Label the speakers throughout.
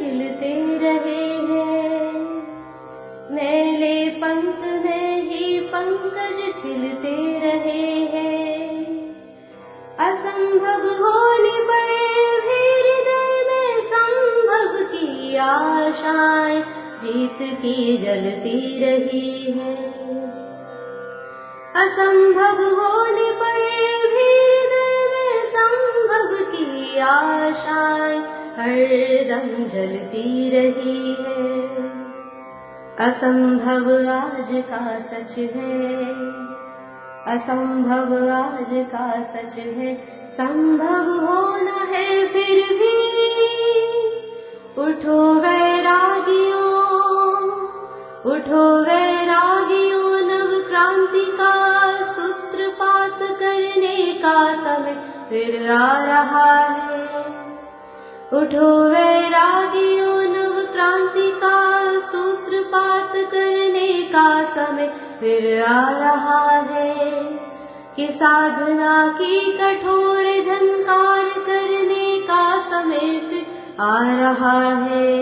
Speaker 1: खिलते रहे हैं, मैले पंख में ही पंकज खिलते रहे हैं। असंभव होने पर भी हृदय में संभव की आशाएं जीत की जलती रही है। असंभव होने पर भी हृदय में संभव की आशाएं हरदम जलती रही है। असंभव आज का सच है, असंभव आज का सच है, संभव होना है फिर भी। उठो वैरागियों, उठो वैरागियों, नव क्रांति का सूत्रपात करने का समय फिर आ रहा है। उठो वैरागियों, नव क्रांति का सूत्रपात करने का समय फिर आ रहा है। कि साधना की कठोर झंकार करने का समय फिर आ रहा है।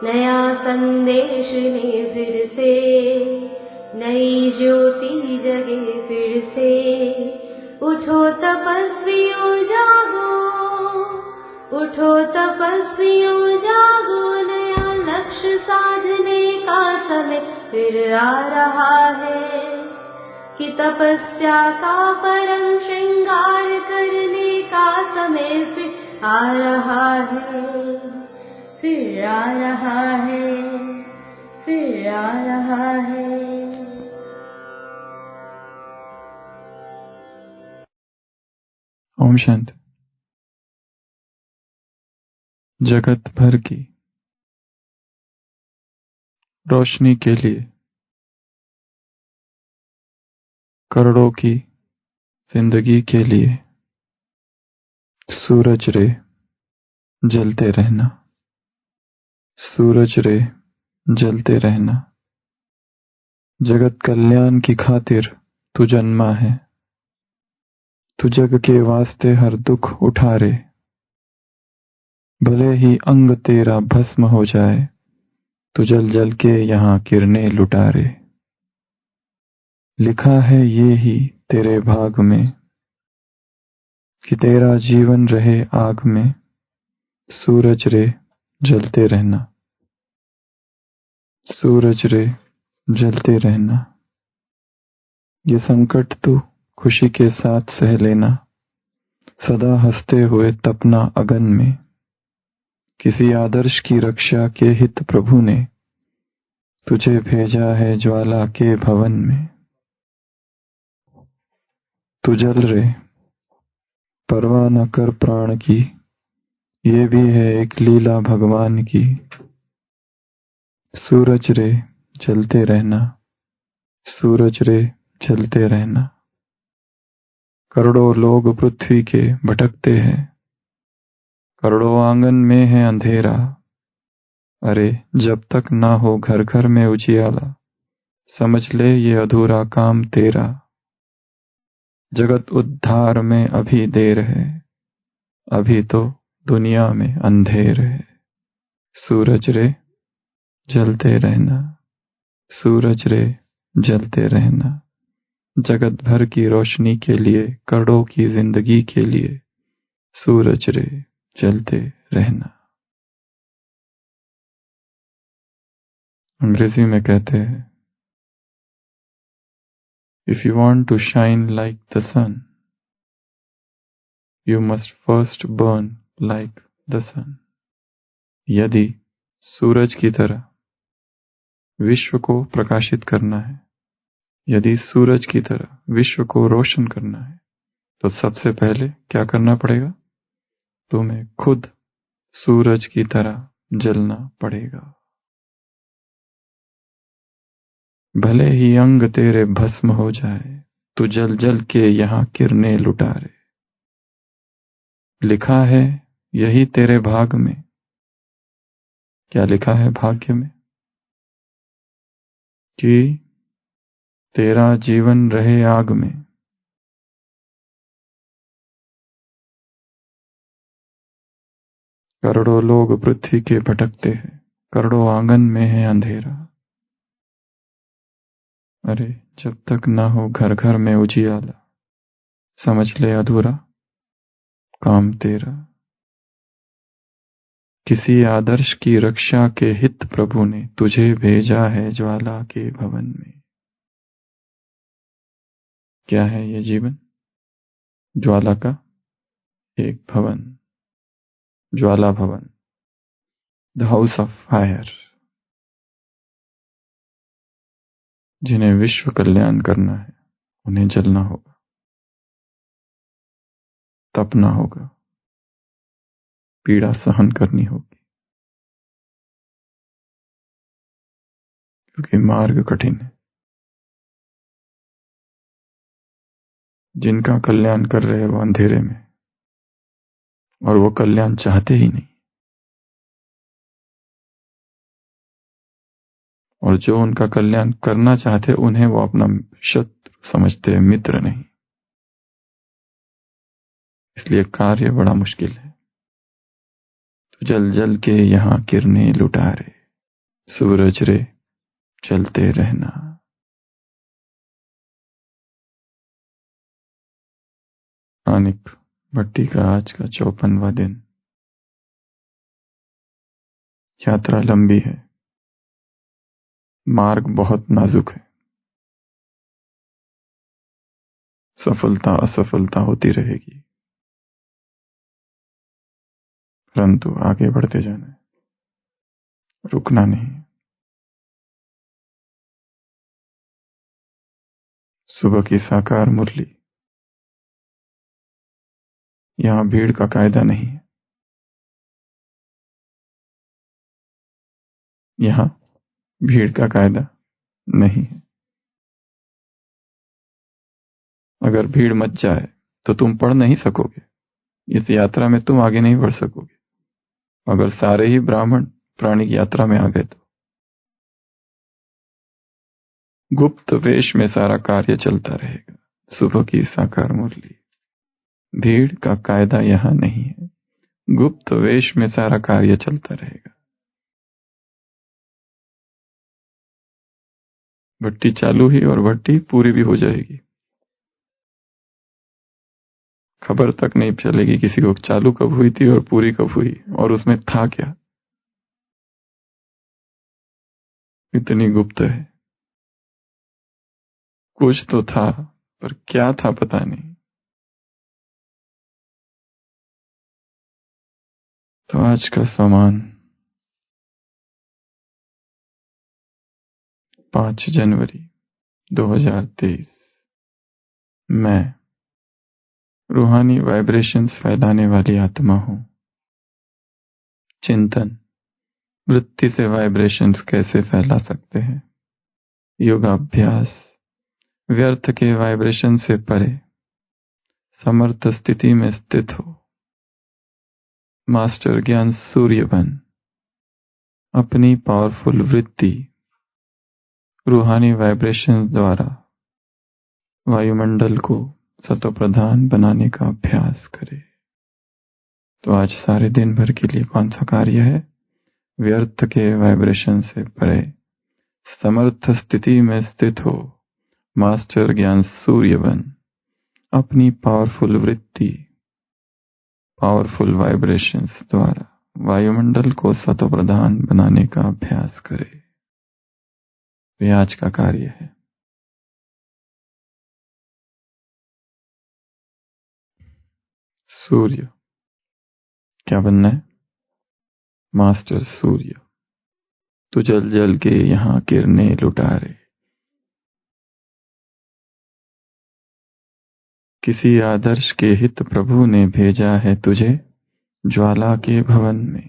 Speaker 1: नया संदेश ले फिर से, नई ज्योति जगे फिर से। उठो तपस्वियों जागो, उठो तपस्वियों जागो, नया लक्ष्य साधने का समय फिर आ रहा है। कि तपस्या का परम श्रृंगार करने का समय फिर आ रहा है, फिर आ रहा है, फिर आ रहा है।
Speaker 2: ओम शांति। जगत भर की रोशनी के लिए करोड़ों की जिंदगी के लिए सूरज रे जलते रहना, सूरज रे जलते रहना। जगत कल्याण की खातिर तू जन्मा है, तू जग के वास्ते हर दुख उठा रे। भले ही अंग तेरा भस्म हो जाए, तू जल जल के यहाँ किरणें लुटा रे। लिखा है ये ही तेरे भाग में कि तेरा जीवन रहे आग में। सूरज रे जलते रहना, सूरज रे जलते रहना। ये संकट तू खुशी के साथ सह लेना, सदा हंसते हुए तपना अगन में। किसी आदर्श की रक्षा के हित प्रभु ने तुझे भेजा है ज्वाला के भवन में। तू जल रे परवाह न कर प्राण की, ये भी है एक लीला भगवान की। सूरज रे जलते रहना, सूरज रे जलते रहना। करोड़ों लोग पृथ्वी के भटकते हैं, करोड़ों आंगन में है अंधेरा। अरे जब तक ना हो घर घर में उजियाला, समझ ले ये अधूरा काम तेरा। जगत उद्धार में अभी देर है, अभी तो दुनिया में अंधेर है। सूरज रे जलते रहना, सूरज रे जलते रहना। जगत भर की रोशनी के लिए, करोड़ों की जिंदगी के लिए सूरज रे जलते रहना। अंग्रेजी में कहते हैं, if you want to shine like the sun, you must first burn like the sun. यदि सूरज की तरह विश्व को प्रकाशित करना है, यदि सूरज की तरह विश्व को रोशन करना है, तो सबसे पहले क्या करना पड़ेगा? तुम्हें खुद सूरज की तरह जलना पड़ेगा। भले ही अंग तेरे भस्म हो जाए, तू जल जल के यहाँ किरणें लुटा रे। लिखा है यही तेरे भाग में। क्या लिखा है भाग्य में? कि तेरा जीवन रहे आग में। करोड़ों लोग पृथ्वी के भटकते हैं, करोड़ों आंगन में है अंधेरा। अरे जब तक ना हो घर घर में उजियाला, समझ ले अधूरा काम तेरा। किसी आदर्श की रक्षा के हित प्रभु ने तुझे भेजा है ज्वाला के भवन में। क्या है ये जीवन? ज्वाला का एक भवन, ज्वाला भवन, द हाउस ऑफ फायर। जिन्हें विश्व कल्याण करना है उन्हें जलना होगा, तपना होगा, पीड़ा सहन करनी होगी, क्योंकि मार्ग कठिन है। जिनका कल्याण कर रहे वो अंधेरे में, और वो कल्याण चाहते ही नहीं, और जो उनका कल्याण करना चाहते उन्हें वो अपना शत्रु समझते हैं, मित्र नहीं। इसलिए कार्य बड़ा मुश्किल है। तो जल जल के यहां किरणें लुटा रे, सूरज रे चलते रहना। आनिक भट्टी का आज का 54वां दिन। यात्रा लंबी है, मार्ग बहुत नाजुक है, सफलता असफलता होती रहेगी, परंतु आगे बढ़ते जाना है, रुकना नहीं। सुबह की साकार मुरली। यहां भीड़ का कायदा नहीं है, यहां भीड़ का कायदा नहीं है। अगर भीड़ मच जाए तो तुम पढ़ नहीं सकोगे, इस यात्रा में तुम आगे नहीं बढ़ सकोगे। अगर सारे ही ब्राह्मण प्राणी की यात्रा में आ गए तो गुप्त वेश में सारा कार्य चलता रहेगा। सुबह की साकार मुरली। भीड़ का कायदा यहां नहीं है, गुप्त वेश में सारा कार्य चलता रहेगा। भट्टी चालू ही और भट्टी पूरी भी हो जाएगी। खबर तक नहीं चलेगी किसी को चालू कब हुई थी और पूरी कब हुई, और उसमें था क्या। इतनी गुप्त है। कुछ तो था, पर क्या था पता नहीं। तो आज का सामान 5 जनवरी 2023। मैं रूहानी वाइब्रेशंस फैलाने वाली आत्मा हूं। चिंतन, वृत्ति से वाइब्रेशंस कैसे फैला सकते हैं। योगाभ्यास, व्यर्थ के वाइब्रेशन से परे समर्थ स्थिति में स्थित हो। मास्टर ज्ञान सूर्य बन। अपनी पावरफुल वृत्ति रूहानी वाइब्रेशंस द्वारा वायुमंडल को सतोप्रधान बनाने का अभ्यास करें। तो आज सारे दिन भर के लिए कौन सा कार्य है? व्यर्थ के वाइब्रेशन से परे समर्थ स्थिति में स्थित हो। मास्टर ज्ञान सूर्य बन। अपनी पावरफुल वृत्ति, पावरफुल वाइब्रेशंस द्वारा वायुमंडल को सतोप्रधान बनाने का अभ्यास करें। ये आज का कार्य है। सूर्य क्या बनना है? मास्टर सूर्य। तो जल जल के यहां किरणें लुटा रे। किसी आदर्श के हित प्रभु ने भेजा है तुझे ज्वाला के भवन में।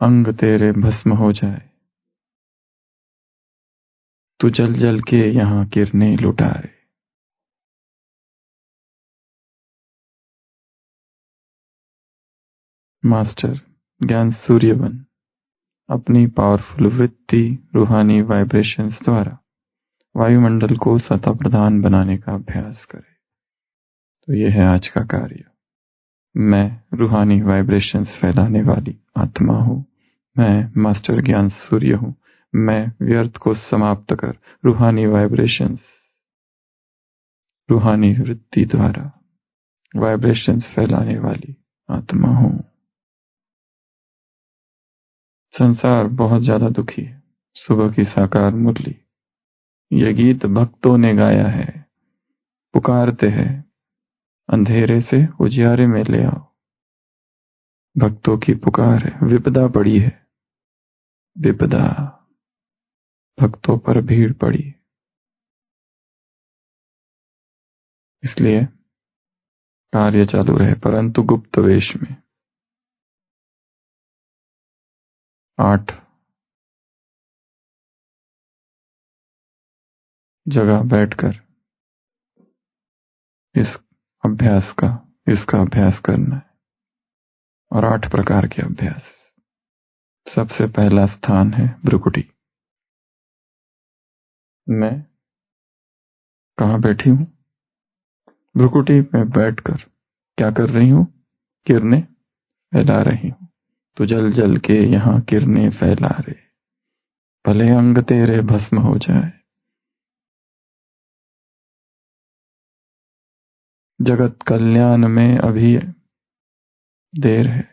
Speaker 2: अंग तेरे भस्म हो जाए तू जल जल के यहां किरणें लुटा रे। मास्टर ज्ञान सूर्य बन। अपनी पावरफुल वृत्ति रूहानी वाइब्रेशंस द्वारा वायुमंडल को सतह प्रधान बनाने का अभ्यास करें। तो ये है आज का कार्य। मैं रूहानी वाइब्रेशंस फैलाने वाली आत्मा हूँ। मैं मास्टर ज्ञान सूर्य हूँ। मैं व्यर्थ को समाप्त कर रूहानी वाइब्रेशंस, रूहानी वृत्ति द्वारा वाइब्रेशंस फैलाने वाली आत्मा हूँ। संसार बहुत ज्यादा दुखी है। सुबह की साकार मुरली, ये गीत भक्तों ने गाया है। पुकारते हैं, अंधेरे से उजियारे में ले आओ। भक्तों की पुकार है। विपदा पड़ी है, विपदा भक्तों पर भीड़ पड़ी, इसलिए कार्य चालू रहे, परंतु गुप्त वेश में। 8 जगह बैठकर इसका अभ्यास करना है। और 8 प्रकार के अभ्यास। सबसे पहला स्थान है भ्रुकुटी। मैं कहाँ बैठी हूं? भ्रुकुटी में बैठकर क्या कर रही हूं? किरणें फैला रही हूं। तो जल जल के यहां किरणें फैला रहे, भले अंग तेरे भस्म हो जाए। जगत कल्याण में अभी देर है।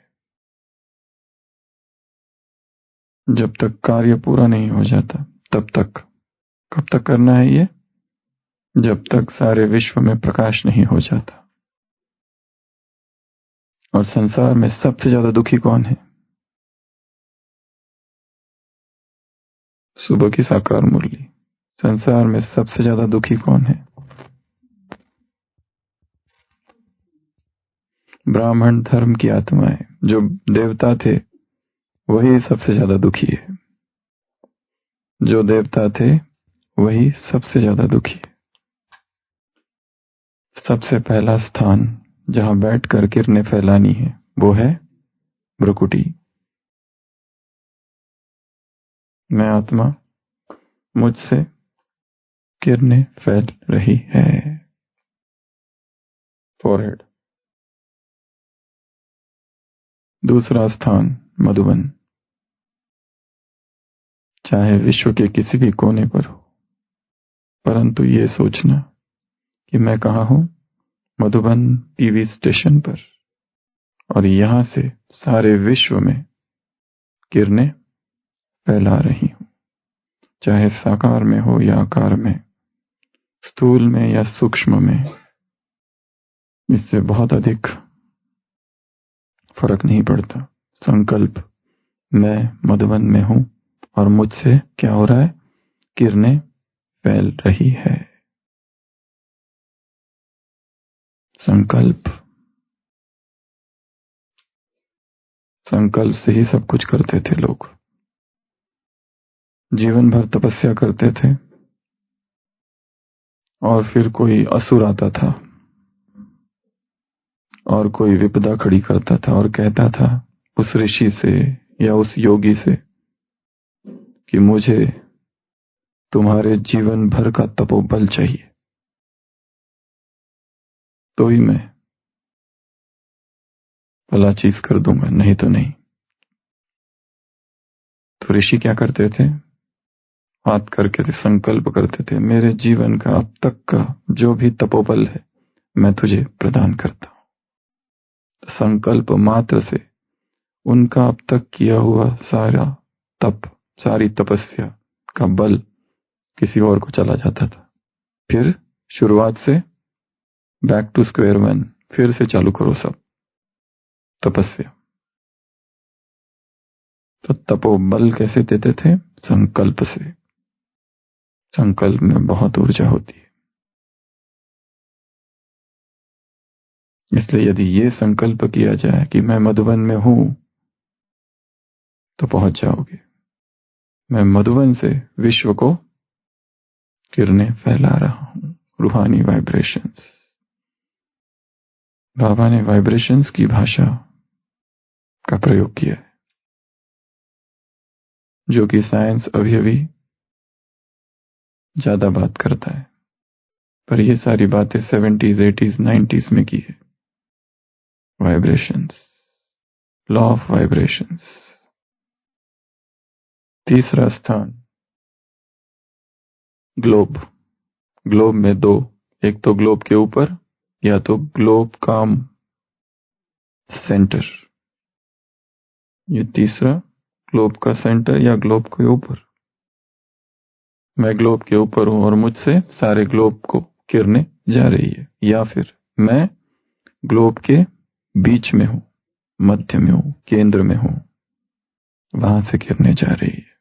Speaker 2: जब तक कार्य पूरा नहीं हो जाता तब तक, कब तक करना है ये? जब तक सारे विश्व में प्रकाश नहीं हो जाता। और संसार में सबसे ज्यादा दुखी कौन है? सुबह की साकार मुरली। संसार में सबसे ज्यादा दुखी कौन है? ब्राह्मण धर्म की आत्माएं, जो देवता थे वही सबसे ज्यादा दुखी है। जो देवता थे वही सबसे ज्यादा दुखी है। सबसे पहला स्थान जहां बैठकर किरणें फैलानी है वो है भ्रुकुटी। मैं आत्मा, मुझसे किरणें फैल रही है। फोरहेड। दूसरा स्थान मधुबन। चाहे विश्व के किसी भी कोने पर हो, परंतु ये सोचना कि मैं कहाँ हूं? मधुबन टीवी स्टेशन पर। और यहां से सारे विश्व में किरणें फैला रही हूं। चाहे साकार में हो या आकार में, स्थूल में या सूक्ष्म में, इससे बहुत अधिक फर्क नहीं पड़ता। संकल्प, मैं मधुबन में हूं और मुझसे क्या हो रहा है? किरणें फैल रही है। संकल्प, संकल्प से ही सब कुछ करते थे लोग। जीवन भर तपस्या करते थे और फिर कोई असुर आता था और कोई विपदा खड़ी करता था और कहता था उस ऋषि से या उस योगी से कि मुझे तुम्हारे जीवन भर का तपोबल चाहिए, तो ही मैं भला चीज कर दूंगा, नहीं तो नहीं। तो ऋषि क्या करते थे? हाथ करके थे, संकल्प करते थे, मेरे जीवन का अब तक का जो भी तपोबल है मैं तुझे प्रदान करता हूं। तो संकल्प मात्र से उनका अब तक किया हुआ सारा तप, सारी तपस्या का बल किसी और को चला जाता था। फिर शुरुआत से बैक टू स्क्वायर वन, फिर से चालू करो सब तपस्या। तो तपोबल कैसे देते थे? संकल्प से। संकल्प में बहुत ऊर्जा होती है। इसलिए यदि ये संकल्प किया जाए कि मैं मधुबन में हूं, तो पहुंच जाओगे। मैं मधुबन से विश्व को किरणें फैला रहा हूं। रूहानी वाइब्रेशंस। बाबा ने वाइब्रेशंस की भाषा का प्रयोग किया है, जो कि साइंस अभी अभी ज्यादा बात करता है। पर ये सारी बातें 70s, 80s, 90s में की है। Vibrations, law of vibrations. तीसरा स्थान ग्लोब। ग्लोब में दो, एक तो ग्लोब के ऊपर या तो ग्लोब का सेंटर। ये तीसरा, ग्लोब का सेंटर या ग्लोब के ऊपर। मैं ग्लोब के ऊपर हूं और मुझसे सारे ग्लोब को किरणें जा रही है, या फिर मैं ग्लोब के बीच में हूं, मध्य में हूं, केंद्र में हूं, वहां से किरणें जा रही है।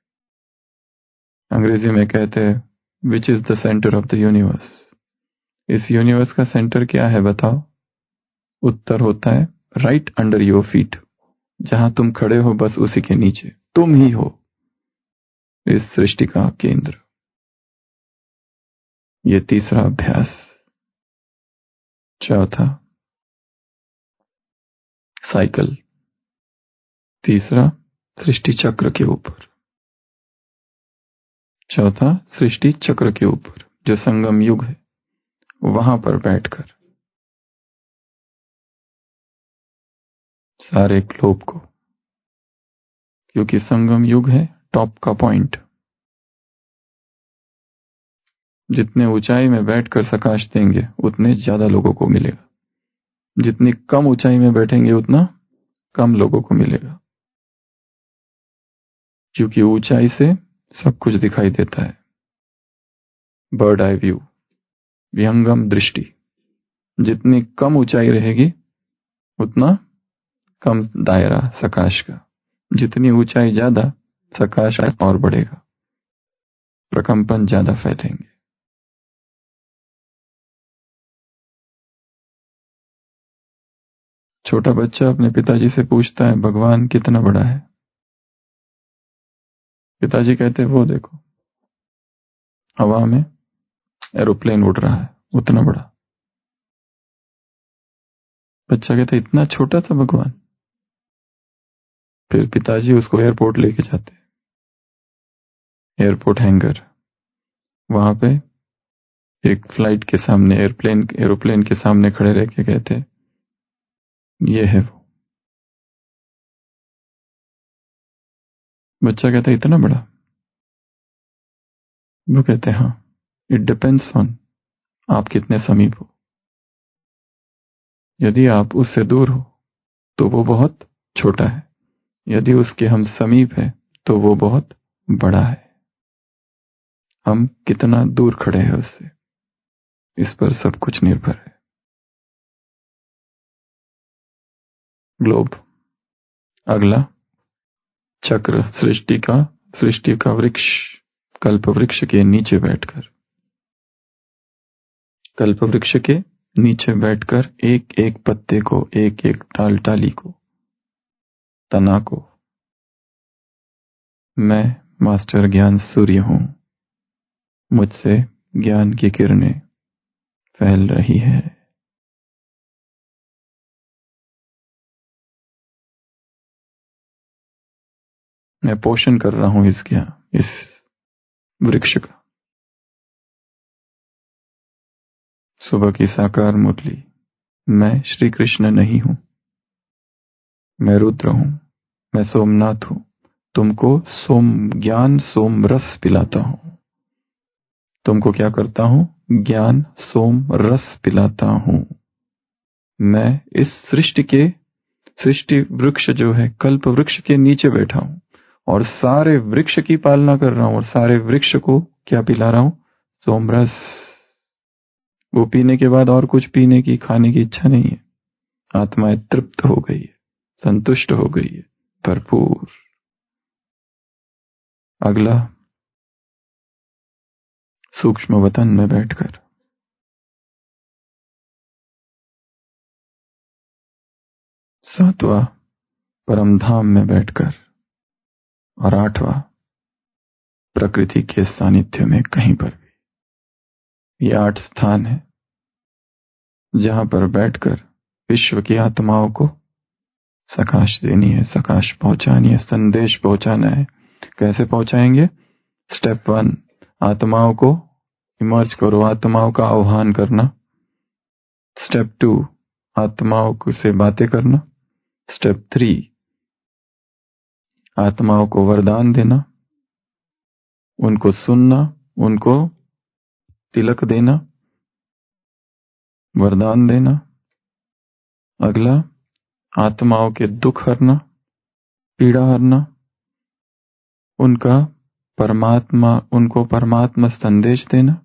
Speaker 2: अंग्रेजी में कहते हैं which is the centre of the universe. इस यूनिवर्स का सेंटर क्या है बताओ? उत्तर होता है राइट अंडर योर फीट। जहां तुम खड़े हो बस उसी के नीचे तुम ही हो इस सृष्टि का केंद्र। ये तीसरा अभ्यास। चौथा साइकिल। तीसरा सृष्टि चक्र के ऊपर। चौथा सृष्टि चक्र के ऊपर जो संगम युग है, वहां पर बैठकर सारे ग्लोब को, क्योंकि संगम युग है टॉप का पॉइंट। जितने ऊंचाई में बैठकर प्रकाश देंगे उतने ज्यादा लोगों को मिलेगा, जितनी कम ऊंचाई में बैठेंगे उतना कम लोगों को मिलेगा, क्योंकि ऊंचाई से सब कुछ दिखाई देता है। बर्ड आई व्यू, विहंगम दृष्टि। जितनी कम ऊंचाई रहेगी उतना कम दायरा प्रकाश का, जितनी ऊंचाई ज्यादा प्रकाश और बढ़ेगा, प्रकंपन ज्यादा फैलेंगे। छोटा बच्चा अपने पिताजी से पूछता है भगवान कितना बड़ा है? पिताजी कहते हैं वो देखो हवा में एरोप्लेन उड़ रहा है, उतना बड़ा। बच्चा कहता है इतना छोटा सा भगवान? फिर पिताजी उसको एयरपोर्ट लेके जाते हैं, एयरपोर्ट हैंगर। वहां पे एक फ्लाइट के सामने, एरोप्लेन के सामने खड़े रह के कहते हैं ये है वो। बच्चा कहता है इतना बड़ा? वो कहते हैं हाँ, इट डिपेंड्स ऑन आप कितने समीप हो। यदि आप उससे दूर हो तो वो बहुत छोटा है, यदि उसके हम समीप हैं तो वो बहुत बड़ा है। हम कितना दूर खड़े हैं उससे, इस पर सब कुछ निर्भर है। ग्लोब। अगला चक्र, सृष्टि का वृक्ष। कल्प वृक्ष के नीचे बैठकर, कल्प वृक्ष के नीचे बैठकर एक एक पत्ते को, एक एक टाली को, तना को, मैं मास्टर ज्ञान सूर्य हूं, मुझसे ज्ञान की किरणें फैल रही है। मैं पोषण कर रहा हूं इस वृक्ष का। सुबह की साकार मुरली। मैं श्री कृष्ण नहीं हूं, मैं रुद्र हूं, मैं सोमनाथ हूं, तुमको ज्ञान सोम रस पिलाता हूं। तुमको क्या करता हूं? ज्ञान सोम रस पिलाता हूं। मैं इस सृष्टि वृक्ष जो है कल्प वृक्ष के नीचे बैठा हूं और सारे वृक्ष की पालना कर रहा हूं, और सारे वृक्ष को क्या पिला रहा हूं? सोमरस। वो पीने के बाद और कुछ पीने की, खाने की इच्छा नहीं है। आत्माएं तृप्त हो गई है, संतुष्ट हो गई है, भरपूर। अगला सूक्ष्म वतन में बैठकर, सातवां परम धाम में बैठकर, और आठवां प्रकृति के सानिध्य में कहीं पर भी। ये 8 स्थान है जहां पर बैठकर विश्व की आत्माओं को प्रकाश देनी है, प्रकाश पहुंचानी है, संदेश पहुंचाना है। कैसे पहुंचाएंगे? स्टेप 1, आत्माओं को इमर्ज करो, आत्माओं का आह्वान करना। स्टेप 2, आत्माओं से बातें करना। स्टेप 3, आत्माओं को वरदान देना, उनको सुनना, उनको तिलक देना, वरदान देना। अगला, आत्माओं के दुख हरना, पीड़ा हरना, उनको परमात्मा संदेश देना,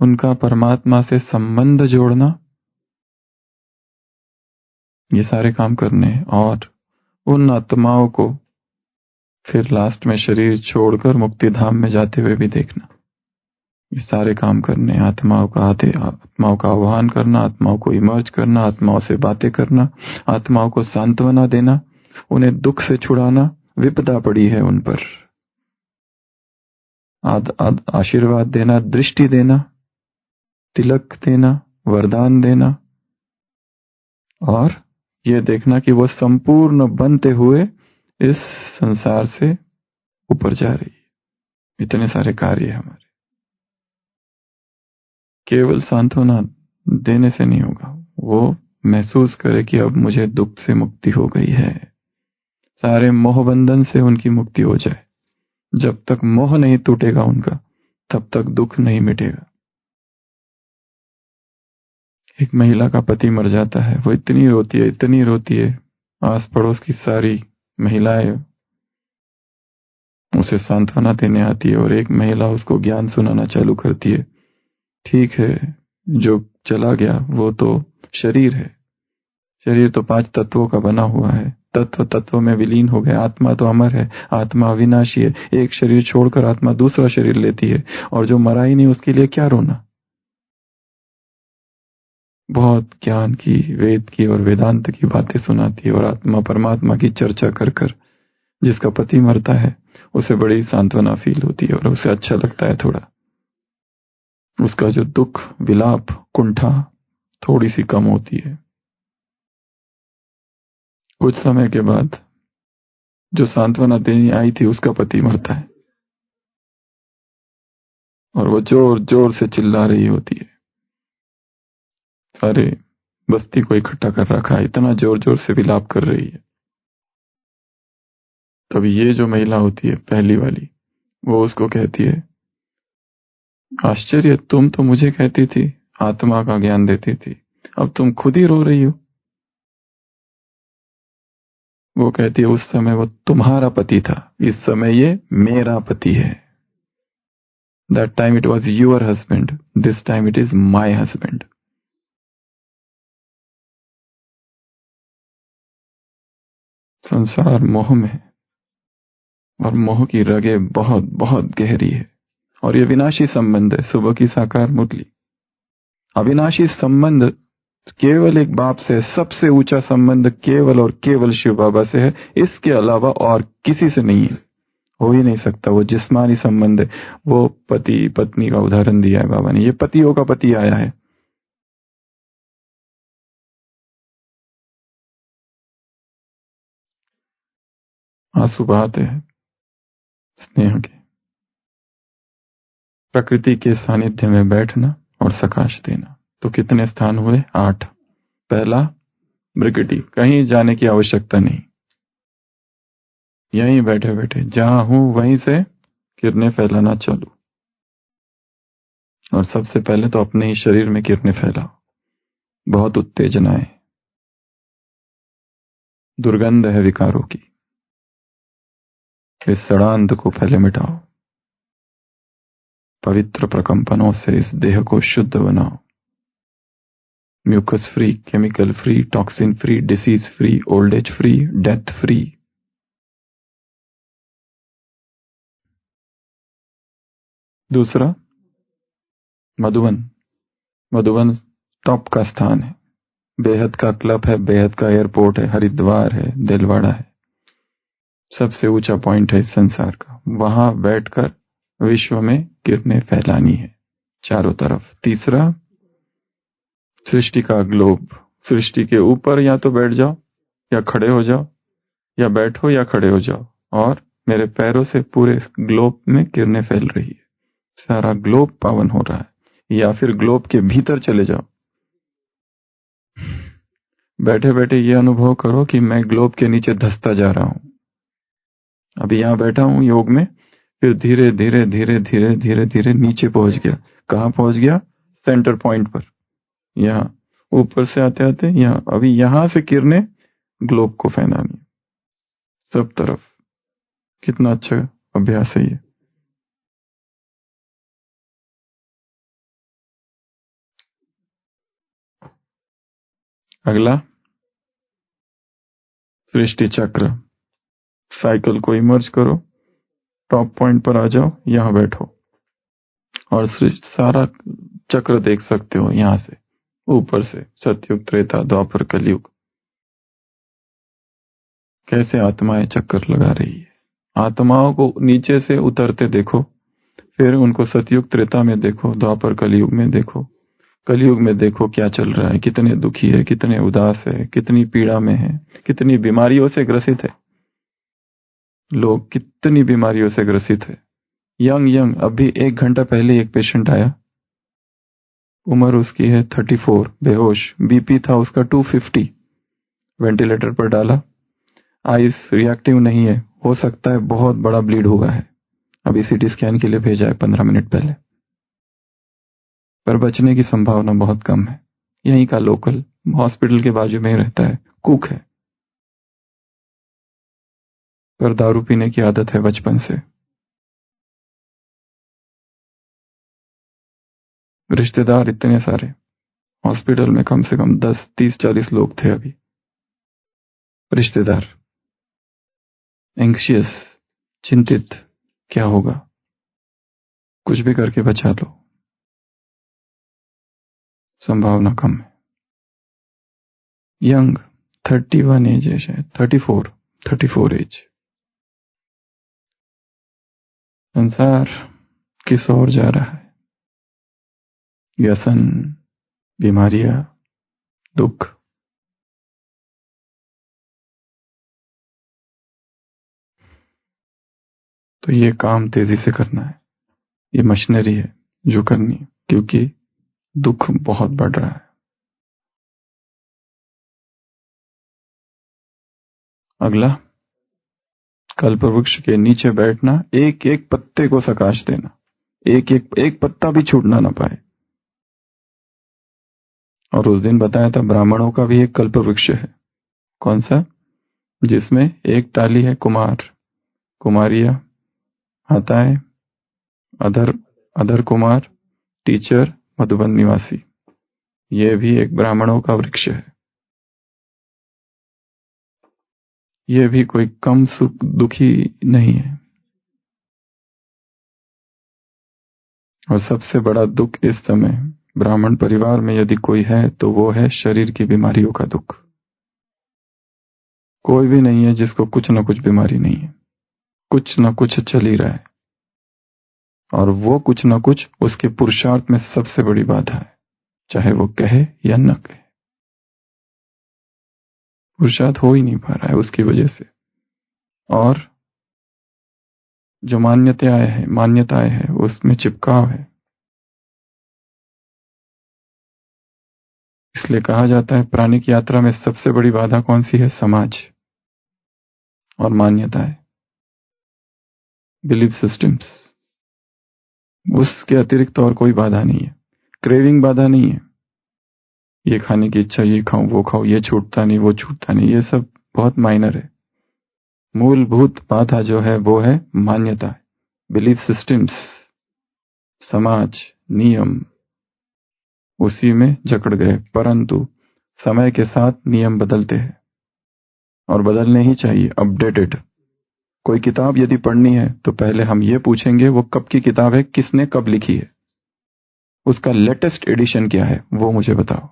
Speaker 2: उनका परमात्मा से संबंध जोड़ना। ये सारे काम करने हैं और उन आत्माओं को फिर लास्ट में शरीर छोड़कर मुक्ति धाम में जाते हुए भी देखना। ये सारे काम करने, आत्माओं का आह्वान करना, आत्माओं को इमर्ज करना, आत्माओं से बातें करना, आत्माओं को सांत्वना देना, उन्हें दुख से छुड़ाना, विपदा पड़ी है उन पर, आशीर्वाद देना, दृष्टि देना, तिलक देना, वरदान देना, और ये देखना कि वो संपूर्ण बनते हुए इस संसार से ऊपर जा रही है। इतने सारे कार्य है हमारे। केवल सांत्वना देने से नहीं होगा, वो महसूस करे कि अब मुझे दुख से मुक्ति हो गई है, सारे मोह बंधन से उनकी मुक्ति हो जाए। जब तक मोह नहीं टूटेगा उनका, तब तक दुख नहीं मिटेगा। एक महिला का पति मर जाता है, वो इतनी रोती है, आस पड़ोस की सारी महिलाएं उसे सांत्वना देने आती है और एक महिला उसको ज्ञान सुनाना चालू करती है। ठीक है, जो चला गया वो तो शरीर है, शरीर तो 5 तत्वों का बना हुआ है, तत्व में विलीन हो गए। आत्मा तो अमर है, आत्मा अविनाशी है। एक शरीर छोड़कर आत्मा दूसरा शरीर लेती है, और जो मरा ही नहीं उसके लिए क्या रोना। बहुत ज्ञान की, वेद की और वेदांत की बातें सुनाती है, और आत्मा परमात्मा की चर्चा कर कर जिसका पति मरता है उसे बड़ी सांत्वना फील होती है और उसे अच्छा लगता है थोड़ा। उसका जो दुख, विलाप, कुंठा थोड़ी सी कम होती है। कुछ समय के बाद जो सांत्वना देने आई थी उसका पति मरता है, और वो जोर जोर से चिल्ला रही होती है, सारे बस्ती को इकट्ठा कर रखा है, इतना जोर जोर से विलाप कर रही है। तब ये जो महिला होती है पहली वाली, वो उसको कहती है, आश्चर्य, तुम तो मुझे कहती थी, आत्मा का ज्ञान देती थी, अब तुम खुद ही रो रही हो। वो कहती है, उस समय वो तुम्हारा पति था, इस समय ये मेरा पति है। That time it was your husband, this time it is my husband. संसार मोह में है, और मोह की रगें बहुत बहुत गहरी है, और ये विनाशी संबंध है। सुबह की साकार मुरली, अविनाशी संबंध केवल एक बाप से, सबसे ऊंचा संबंध केवल और केवल शिव बाबा से है, इसके अलावा और किसी से नहीं है, हो ही नहीं सकता। वो जिस्मानी संबंध है। वो पति पत्नी का उदाहरण दिया है बाबा ने, ये पतियों का पति आया है। आंसू बहाते हैं स्नेह के। प्रकृति के सानिध्य में बैठना और सकाश देना। तो कितने स्थान हुए? 8। पहला, ब्रिगेडी, कहीं जाने की आवश्यकता नहीं, यहीं बैठे बैठे जहां हूं वहीं से किरणें फैलाना चालू। और सबसे पहले तो अपने ही शरीर में किरणें फैलाओ। बहुत उत्तेजना है, दुर्गंध है विकारों की, इस सड़ांध को पहले मिटाओ। पवित्र प्रकंपनों से इस देह को शुद्ध बनाओ। Mucus free, chemical free, toxin free, disease free, old age free, death free. दूसरा, मधुबन। मधुबन टॉप का स्थान है, बेहद का क्लब है, बेहद का एयरपोर्ट है, हरिद्वार है, दिलवाड़ा है, सबसे ऊंचा पॉइंट है इस संसार का। वहां बैठकर विश्व में किरणें फैलानी है चारों तरफ। तीसरा, सृष्टि का ग्लोब, सृष्टि के ऊपर या तो बैठ जाओ या खड़े हो जाओ, या बैठो या खड़े हो जाओ, और मेरे पैरों से पूरे ग्लोब में किरणें फैल रही है, सारा ग्लोब पावन हो रहा है। या फिर ग्लोब के भीतर चले जाओ। बैठे बैठे ये अनुभव करो कि मैं ग्लोब के नीचे धंसता जा रहा हूं। अभी यहां बैठा हूं योग में, फिर धीरे धीरे धीरे धीरे धीरे धीरे नीचे पहुंच गया। कहां पहुंच गया? सेंटर पॉइंट पर। यहां ऊपर से आते आते यहां, अभी यहां से किरणें ग्लोब को फैलानी सब तरफ। कितना अच्छा अभ्यास है ये। अगला सृष्टि चक्र। साइकिल को इमर्ज करो, टॉप पॉइंट पर आ जाओ, यहां बैठो और सारा चक्र देख सकते हो यहां से, ऊपर से। सतयुग, त्रेता, द्वापर, कलयुग। कैसे आत्माएं चक्कर लगा रही है। आत्माओं को नीचे से उतरते देखो, फिर उनको सतयुग त्रेता में देखो, द्वापर कलयुग में देखो। कलयुग में देखो क्या चल रहा है, कितने दुखी है, कितने उदास है, कितनी पीड़ा में है, कितनी बीमारियों से ग्रसित है लोग, कितनी बीमारियों से ग्रसित है। यंग अभी 1 घंटा पहले एक पेशेंट आया, उम्र उसकी है 34, बेहोश, बीपी था उसका 250, वेंटिलेटर पर डाला। आइस रिएक्टिव नहीं है, हो सकता है बहुत बड़ा ब्लीड हुआ है। अभी सीटी स्कैन के लिए भेजा है 15 मिनट पहले, पर बचने की संभावना बहुत कम है। यहीं का लोकल, हॉस्पिटल के बाजू में ही रहता है, कुक है, पर दारू पीने की आदत है बचपन से। रिश्तेदार इतने सारे, हॉस्पिटल में कम से कम 10, 30, 40 लोग थे अभी रिश्तेदार। एंग्शियस, चिंतित, क्या होगा, कुछ भी करके बचा लो, संभावना कम है। यंग, 31 एज है शायद, 34 एज। संसार किस ओर जा रहा है? व्यसन, बीमारियां, दुख। तो ये काम तेजी से करना है, ये मशीनरी है जो करनी है, क्योंकि दुख बहुत बढ़ रहा है। अगला, कल्पवृक्ष के नीचे बैठना, एक एक पत्ते को सकाश देना, एक पत्ता भी छूटना ना पाए। और उस दिन बताया था ब्राह्मणों का भी एक कल्पवृक्ष है। कौन सा? जिसमें एक टाली है कुमार, कुमारिया, माताएं, अधर कुमार, टीचर, मधुबन निवासी। यह भी एक ब्राह्मणों का वृक्ष है। यह भी कोई कम सुख दुखी नहीं है। और सबसे बड़ा दुख इस समय ब्राह्मण परिवार में यदि कोई है तो वो है शरीर की बीमारियों का दुख। कोई भी नहीं है जिसको कुछ ना कुछ बीमारी नहीं है, कुछ ना कुछ चल ही रहा है। और वो कुछ ना कुछ उसके पुरुषार्थ में सबसे बड़ी बाधा है, चाहे वो कहे या न कहे। पुरुषार्थ हो ही नहीं पा रहा है उसकी वजह से। और जो मान्यताएं है उसमें चिपकाव है। इसलिए कहा जाता है प्राणिक यात्रा में सबसे बड़ी बाधा कौन सी है? समाज और मान्यताएं, बिलीफ सिस्टम्स। उसके अतिरिक्त और कोई बाधा नहीं है। क्रेविंग बाधा नहीं है, ये खाने की इच्छा, ये खाऊं वो खाऊं, ये छूटता नहीं वो छूटता नहीं, ये सब बहुत माइनर है। मूलभूत बाधा जो है वो है मान्यता, बिलीफ सिस्टम्स, समाज, नियम। उसी में जकड़ गए। परंतु समय के साथ नियम बदलते हैं और बदलने ही चाहिए, अपडेटेड। कोई किताब यदि पढ़नी है तो पहले हम ये पूछेंगे वो कब की किताब है, किसने कब लिखी है, उसका लेटेस्ट एडिशन क्या है वो मुझे बताओ।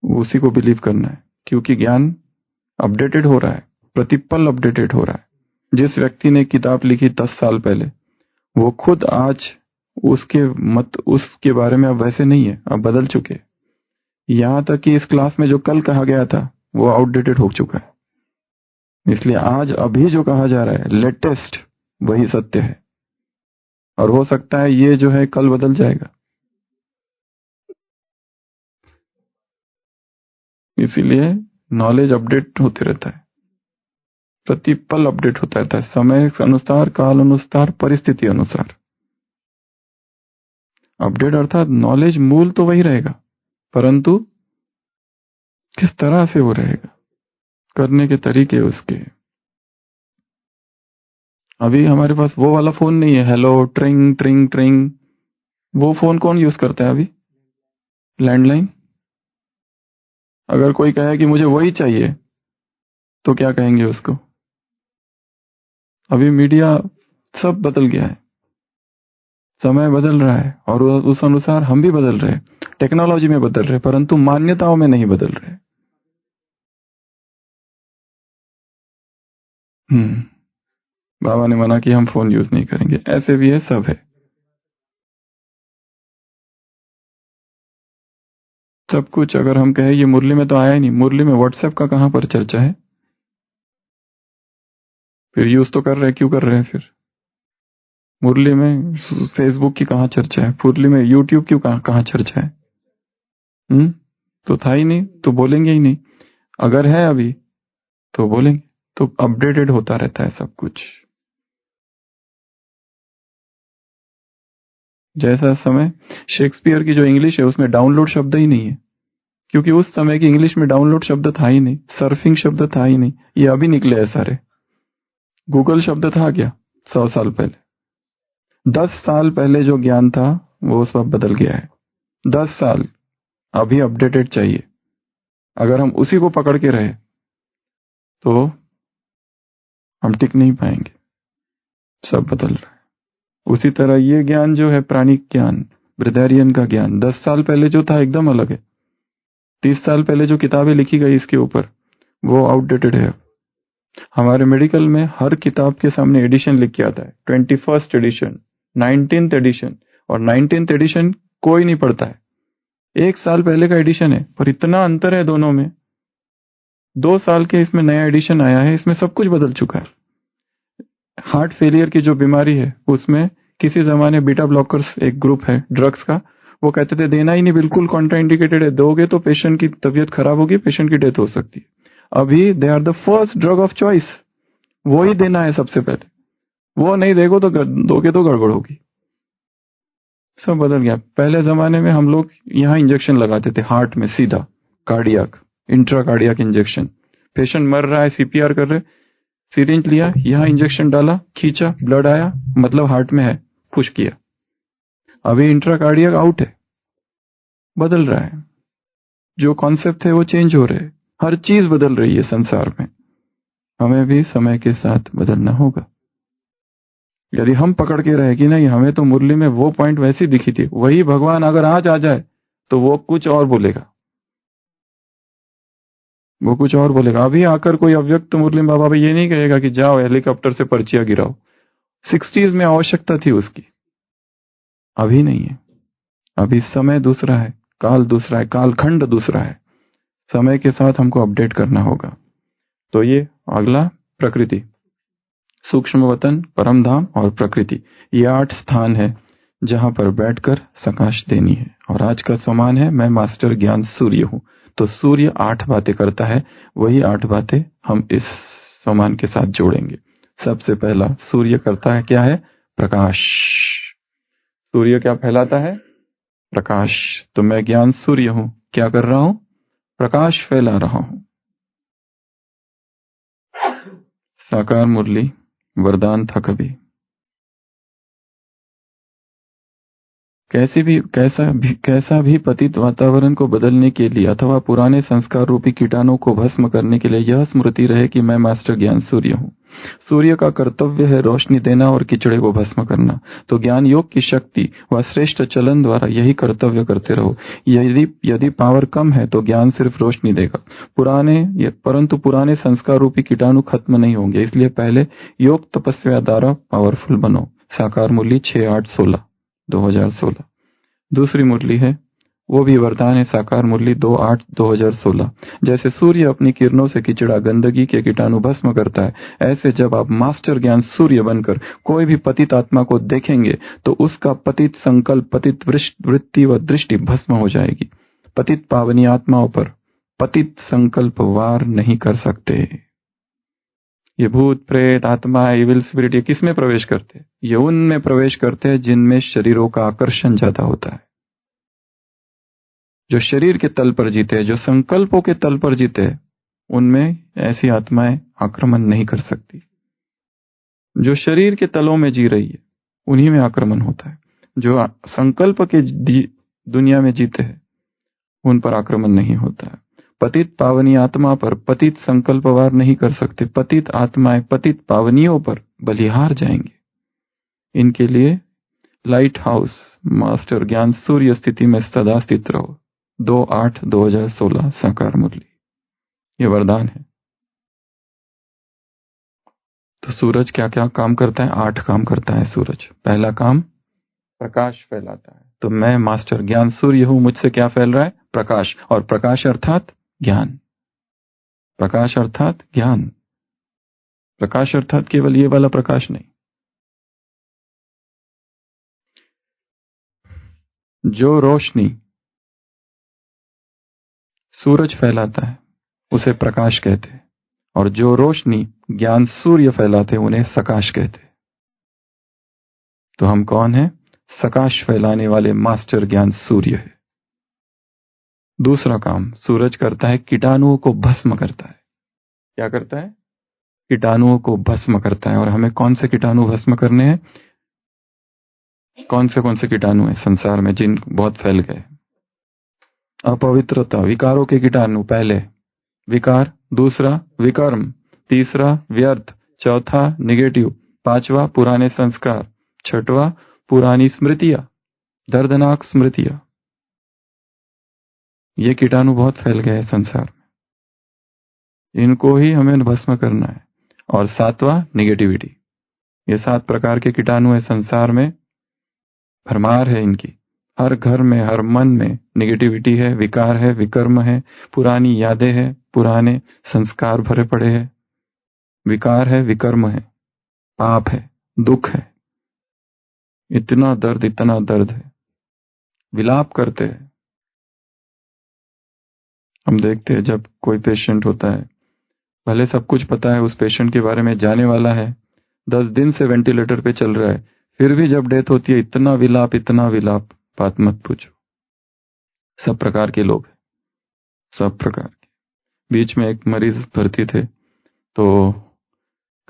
Speaker 2: उसी को बिलीव करना है, क्योंकि ज्ञान अपडेटेड हो रहा है, प्रतिपल अपडेटेड हो रहा है। जिस व्यक्ति ने किताब लिखी 10 साल पहले, वो खुद आज उसके बारे में अब वैसे नहीं है, अब बदल चुके। यहां तक कि इस क्लास में जो कल कहा गया था वो आउटडेटेड हो चुका है। इसलिए आज अभी जो कहा जा रहा है लेटेस्ट, वही सत्य है। और हो सकता है ये जो है कल बदल जाएगा। इसीलिए नॉलेज अपडेट होते रहता है, प्रति पल अपडेट होता रहता है, समय के अनुसार, काल अनुसार, परिस्थिति अनुसार अपडेट। अर्थात नॉलेज मूल तो वही रहेगा, परंतु किस तरह से वो रहेगा, करने के तरीके उसके। अभी हमारे पास वो वाला फोन नहीं है, हेलो ट्रिंग ट्रिंग ट्रिंग, वो फोन कौन यूज करता है अभी? लैंडलाइन। अगर कोई कहे कि मुझे वही चाहिए तो क्या कहेंगे उसको? अभी मीडिया सब बदल गया है, समय बदल रहा है और उस अनुसार हम भी बदल रहे हैं, टेक्नोलॉजी में बदल रहे हैं, परंतु मान्यताओं में नहीं बदल रहे। बाबा ने मना कि हम फोन यूज नहीं करेंगे, ऐसे भी है, सब है, सब कुछ। अगर हम कहें ये मुरली में तो आया ही नहीं, मुरली में व्हाट्सएप का कहां पर चर्चा है? फिर यूज तो कर रहे हैं, क्यों कर रहे हैं फिर? मुरली में फेसबुक की कहां चर्चा है? मुरली में यूट्यूब की कहां चर्चा है? तो था ही नहीं, तो बोलेंगे ही नहीं। अगर है अभी तो बोलेंगे। तो अपडेटेड होता रहता है सब कुछ। जैसा समय, शेक्सपियर की जो इंग्लिश है उसमें डाउनलोड शब्द ही नहीं है, क्योंकि उस समय की इंग्लिश में डाउनलोड शब्द था ही नहीं, सर्फिंग शब्द था ही नहीं। ये अभी निकले हैं सारे। गूगल शब्द था क्या 100 साल पहले? 10 साल पहले जो ज्ञान था वो सब बदल गया है। 10 साल अभी अपडेटेड चाहिए। अगर हम उसी को पकड़ के रहे तो हम टिक नहीं पाएंगे, सब बदल रहा है। उसी तरह ये ज्ञान जो है, प्राणिक ज्ञान, ब्रदरियन का ज्ञान, 10 साल पहले जो था एकदम अलग है। 30 साल पहले जो किताबें लिखी गई इसके ऊपर, वो आउटडेटेड है। हमारे मेडिकल में हर किताब के सामने एडिशन लिख के आता है, 21st एडिशन, 19th एडिशन, और 19th एडिशन कोई नहीं पढ़ता है। 1 साल पहले का एडिशन है, पर इतना अंतर है दोनों में। 2 साल के इसमें नया एडिशन आया है, इसमें सब कुछ बदल चुका है। हार्ट फेलियर की जो बीमारी है उसमें किसी जमाने बीटा ब्लॉकर्स एक ग्रुप है ड्रग्स का, वो कहते थे देना ही नहीं, बिल्कुल कॉन्ट्राइंडिकेटेड है, दोगे तो पेशेंट की तबीयत खराब होगी, पेशेंट की डेथ हो सकती है। अभी they are the first drug of choice, वो ही देना है सबसे पहले। वो नहीं देखो तो दोगे तो गड़बड़ होगी। सब बदल गया। पहले जमाने में हम लोग यहाँ इंजेक्शन लगाते थे हार्ट में सीधा, cardiac, intra cardiac injection. Patient मर रहा है, सीपीआर कर रहे, सिरिंज लिया, यहाँ इंजेक्शन डाला, खींचा, ब्लड आया, मतलब हार्ट में है, पुश किया। अभी इंट्रा कार्डियक आउट है, बदल रहा है। जो कॉन्सेप्ट थे वो चेंज हो रहे हैं। हर चीज बदल रही है संसार में, हमें भी समय के साथ बदलना होगा। यदि हम पकड़ के रहे कि नहीं हमें तो मुरली में वो पॉइंट वैसी दिखी थी, वही भगवान अगर आज आ जाए तो वो कुछ और बोलेगा, वो कुछ और बोलेगा। अभी आकर कोई अव्यक्त मुरली बाबा भी ये नहीं कहेगा कि जाओ हेलीकॉप्टर से पर्चियां गिराओ। 60s में आवश्यकता थी उसकी, अभी नहीं है। अभी समय दूसरा है, काल दूसरा है, कालखंड दूसरा है। समय के साथ हमको अपडेट करना होगा। तो ये अगला, प्रकृति, सूक्ष्म वतन, परम धाम और प्रकृति, ये 8 स्थान है जहां पर बैठकर सकाश देनी है। और आज का सम्मान है, मैं मास्टर ज्ञान सूर्य हूं। तो सूर्य 8 बातें करता है, वही 8 बातें हम इस सम्मान के साथ जोड़ेंगे। सबसे पहला सूर्य करता है क्या है? प्रकाश। सूर्य क्या फैलाता है? प्रकाश। तो मैं ज्ञान सूर्य हूं, क्या कर रहा हूं? प्रकाश फैला रहा हूं। साकार मुरली वरदान था कभी। कैसा भी पतित वातावरण को बदलने के लिए अथवा पुराने संस्कार रूपी कीटाणु को भस्म करने के लिए यह स्मृति रहे कि मैं मास्टर ज्ञान सूर्य हूँ। सूर्य का कर्तव्य है रोशनी देना और कीचड़े को भस्म करना। तो ज्ञान योग की शक्ति व श्रेष्ठ चलन द्वारा यही कर्तव्य करते रहो। यदि पावर कम है तो ज्ञान सिर्फ रोशनी देगा, परंतु पुराने संस्कार रूपी कीटाणु खत्म नहीं होंगे। इसलिए पहले योग तपस्या द्वारा पावरफुल बनो। साकार मुरली 6/8/16 2016। दूसरी मुरली है वो भी वरदान है साकार मुरली 2/8/2016। जैसे सूर्य अपनी किरणों से किचड़ा गंदगी के कीटाणु भस्म करता है, ऐसे जब आप मास्टर ज्ञान सूर्य बनकर कोई भी पतित आत्मा को देखेंगे तो उसका पतित संकल्प, पतित वृत्ति व दृष्टि भस्म हो जाएगी। पतित पावनी आत्माओं पर पतित संकल्प वार नहीं कर सकते। ये भूत प्रेत आत्मा इविल स्पिरिट ये किस में प्रवेश करते हैं? ये उनमें प्रवेश करते हैं जिनमें शरीरों का आकर्षण ज्यादा होता है, जो शरीर के तल पर जीते हैं, जो संकल्पों के तल पर जीते हैं, उनमें ऐसी आत्माएं आक्रमण नहीं कर सकती। जो शरीर के तलों में जी रही है उन्हीं में आक्रमण होता है। जो संकल्प के दुनिया में जीते हैं उन पर आक्रमण नहीं होता है। पतित पावनी आत्मा पर पतित संकल्प वार नहीं कर सकते। पतित आत्माएं पतित पावनियों पर बलिहार जाएंगे। इनके लिए लाइट हाउस मास्टर ज्ञान सूर्य स्थिति में सदा स्थित रहो। 2/8/2016 साकार मुरली, ये वरदान है। तो सूरज क्या क्या काम करता है? 8 काम करता है सूरज। पहला काम प्रकाश फैलाता है। तो मैं मास्टर ज्ञान सूर्य हूं, मुझसे क्या फैल रहा है? प्रकाश। और प्रकाश अर्थात ज्ञान। प्रकाश अर्थात ज्ञान। प्रकाश अर्थात केवल ये वाला प्रकाश नहीं। जो रोशनी सूरज फैलाता है उसे प्रकाश कहते हैं, और जो रोशनी ज्ञान सूर्य फैलाते हैं उन्हें सकाश कहते हैं। तो हम कौन हैं? सकाश फैलाने वाले मास्टर ज्ञान सूर्य है। दूसरा काम सूरज करता है, कीटाणुओं को भस्म करता है। क्या करता है? कीटाणुओं को भस्म करता है। और हमें कौन से कीटाणु भस्म करने हैं? कौन से कीटाणु हैं संसार में जिन बहुत फैल गए? अपवित्रता, विकारों के कीटाणु। पहले विकार, दूसरा विकर्म, तीसरा व्यर्थ, चौथा निगेटिव, पांचवा पुराने संस्कार, छठवा पुरानी स्मृतियां, दर्दनाक स्मृतियां। ये कीटाणु बहुत फैल गए हैं संसार में, इनको ही हमें भस्म करना है। और सातवां निगेटिविटी। ये 7 प्रकार के कीटाणु है संसार में, भरमार है इनकी। हर घर में, हर मन में निगेटिविटी है, विकार है, विकर्म है, पुरानी यादें हैं, पुराने संस्कार भरे पड़े हैं। विकार है, विकर्म है, पाप है, दुख है। इतना दर्द है। विलाप करते हैं। हम देखते हैं जब कोई पेशेंट होता है, भले सब कुछ पता है उस पेशेंट के बारे में, जाने वाला है, 10 दिन से वेंटिलेटर पे चल रहा है, फिर भी जब डेथ होती है इतना विलाप, बात मत पूछो। सब प्रकार के लोग हैं, सब प्रकार के। बीच में एक मरीज भर्ती थे, तो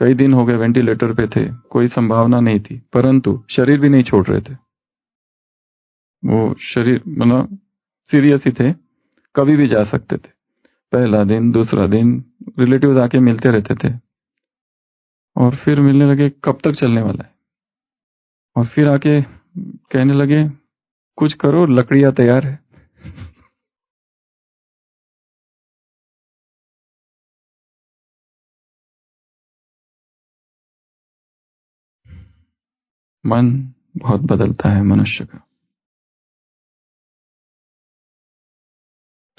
Speaker 2: कई दिन हो गए वेंटिलेटर पे थे, कोई संभावना नहीं थी, परंतु शरीर भी नहीं छोड़ रहे थे। वो शरीर मतलब सीरियस ही थे, कभी भी जा सकते थे। पहला दिन, दूसरा दिन रिलेटिव्स आके मिलते रहते थे, और फिर मिलने लगे कब तक चलने वाला है, और फिर आके कहने लगे कुछ करो, लकड़ियां तैयार है। मन बहुत बदलता है मनुष्य का।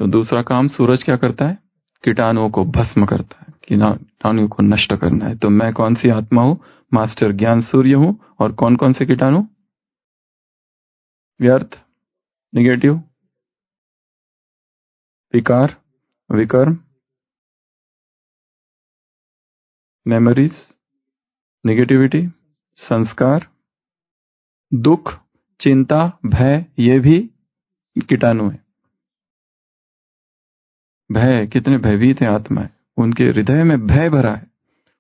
Speaker 2: तो दूसरा काम सूरज क्या करता है? कीटाणुओं को भस्म करता है, कीटाणुओं को नष्ट करना है। तो मैं कौन सी आत्मा हूं? मास्टर ज्ञान सूर्य हूं। और कौन कौन से कीटाणु? व्यर्थ, निगेटिव, विकार, विकर्म, मेमोरीज, निगेटिविटी, संस्कार, दुख, चिंता, भय, ये भी कीटाणु है। भय, कितने भयभीत हैं आत्माएं, उनके हृदय में भय भरा है,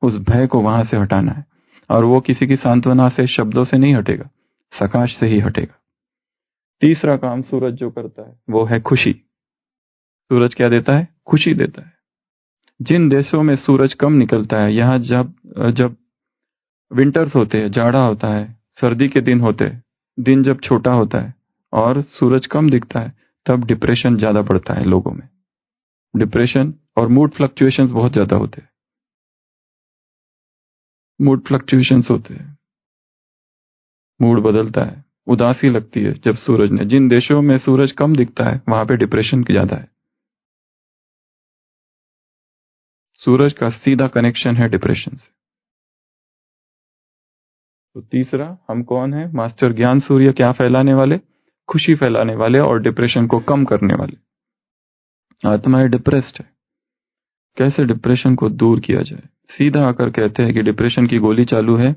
Speaker 2: उस भय को वहां से हटाना है। और वो किसी की सांत्वना से, शब्दों से नहीं हटेगा, सकाश से ही हटेगा। तीसरा काम सूरज जो करता है वो है खुशी। सूरज क्या देता है? खुशी देता है। जिन देशों में सूरज कम निकलता है, यहाँ जब विंटर्स होते हैं, जाड़ा होता है, सर्दी के दिन होते हैं, दिन जब छोटा होता है और सूरज कम दिखता है, तब डिप्रेशन ज्यादा बढ़ता है लोगों में। डिप्रेशन और मूड फ्लक्चुएशंस बहुत ज्यादा होते हैं। मूड फ्लक्चुएशंस होते हैं, मूड बदलता है, उदासी लगती है जब सूरज ने, जिन देशों में सूरज कम दिखता है वहां पे डिप्रेशन ज्यादा है। सूरज का सीधा कनेक्शन है डिप्रेशन से। तो तीसरा, हम कौन है? मास्टर ज्ञान सूर्य क्या फैलाने वाले? खुशी फैलाने वाले और डिप्रेशन को कम करने वाले। आत्मा डिप्रेस्ड है, कैसे डिप्रेशन को दूर किया जाए? सीधा आकर कहते हैं कि डिप्रेशन की गोली चालू है,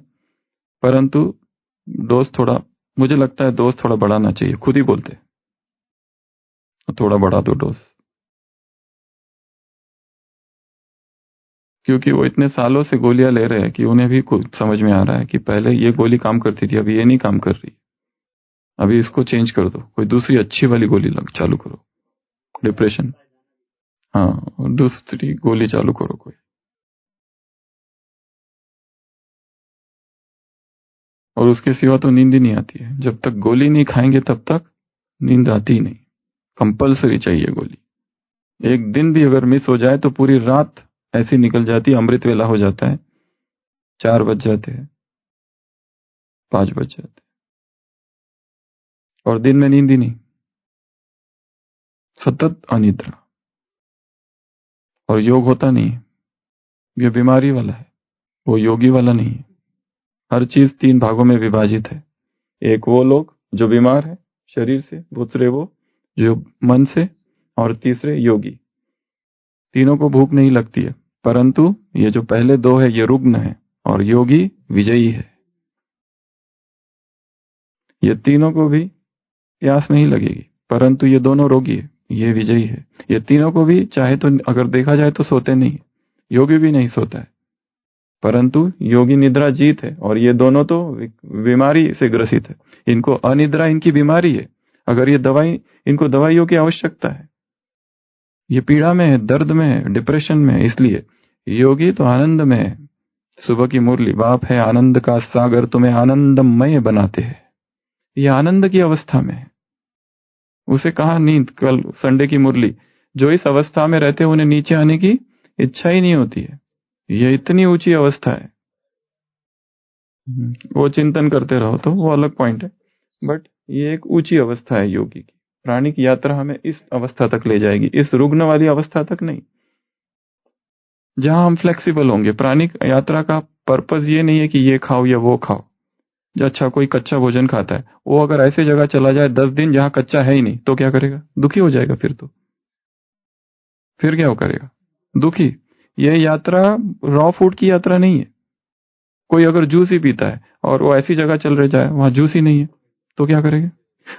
Speaker 2: परंतु डोज थोड़ा, मुझे लगता है डोज थोड़ा बढ़ाना चाहिए। खुद ही बोलते हैं थोड़ा बढ़ा दो डोज, क्योंकि वो इतने सालों से गोलियां ले रहे हैं कि उन्हें भी कुछ समझ में आ रहा है कि पहले ये गोली काम करती थी, अभी ये नहीं काम कर रही, अभी इसको चेंज कर दो, कोई दूसरी अच्छी वाली गोली चालू करो डिप्रेशन। हाँ, और दूसरी गोली चालू करो कोई। और उसके सिवा तो नींद ही नहीं आती है। जब तक गोली नहीं खाएंगे तब तक नींद आती ही नहीं। कंपलसरी चाहिए गोली। एक दिन भी अगर मिस हो जाए तो पूरी रात ऐसी निकल जाती है, अमृत वेला हो जाता है, 4 बज जाते हैं, 5 बज जाते हैं, और दिन में नींद ही नहीं, सतत अनिद्रा। और योग होता नहीं है, ये बीमारी वाला है, वो योगी वाला नहीं है। हर चीज 3 भागों में विभाजित है। एक वो लोग जो बीमार है शरीर से, दूसरे वो जो मन से, और तीसरे योगी। तीनों को भूख नहीं लगती है, परंतु ये जो पहले 2 है ये रुग्ण है और योगी विजयी है। ये तीनों को भी प्यास नहीं लगेगी, परंतु ये दोनों रोगी है, ये विजयी है। ये तीनों को भी चाहे तो अगर देखा जाए तो सोते नहीं, योगी भी नहीं सोता है, परंतु योगी निद्रा जीत है, और ये दोनों तो बीमारी से ग्रसित है। इनको अनिद्रा इनकी बीमारी है। अगर ये दवाई, इनको दवाइयों की आवश्यकता है, ये पीड़ा में है, दर्द में है, डिप्रेशन में है। इसलिए योगी तो आनंद में है। सुबह की मुरली, बाप है आनंद का सागर, तुम्हें आनंदमय बनाते हैं। ये आनंद की अवस्था में है। उसे कहा नींद, कल संडे की मुरली, जो इस अवस्था में रहते हैं उन्हें नीचे आने की इच्छा ही नहीं होती है। ये इतनी ऊंची अवस्था है। वो चिंतन करते रहो तो वो अलग पॉइंट है, बट ये एक ऊंची अवस्था है योगी की। प्राणिक यात्रा हमें इस अवस्था तक ले जाएगी, इस रुग्ण वाली अवस्था तक नहीं, जहां हम फ्लेक्सिबल होंगे। प्राणिक यात्रा का पर्पस ये नहीं है कि ये खाओ या वो खाओ। जो अच्छा कोई कच्चा भोजन खाता है, वो अगर ऐसे जगह चला जाए 10 दिन जहां कच्चा है ही नहीं, तो क्या करेगा? दुखी हो जाएगा। फिर क्या करेगा? दुखी। ये यात्रा रॉ फूड की यात्रा नहीं है। कोई अगर जूस ही पीता है और वो ऐसी जगह चल रह जाए वहां जूस ही नहीं है, तो क्या करेगा?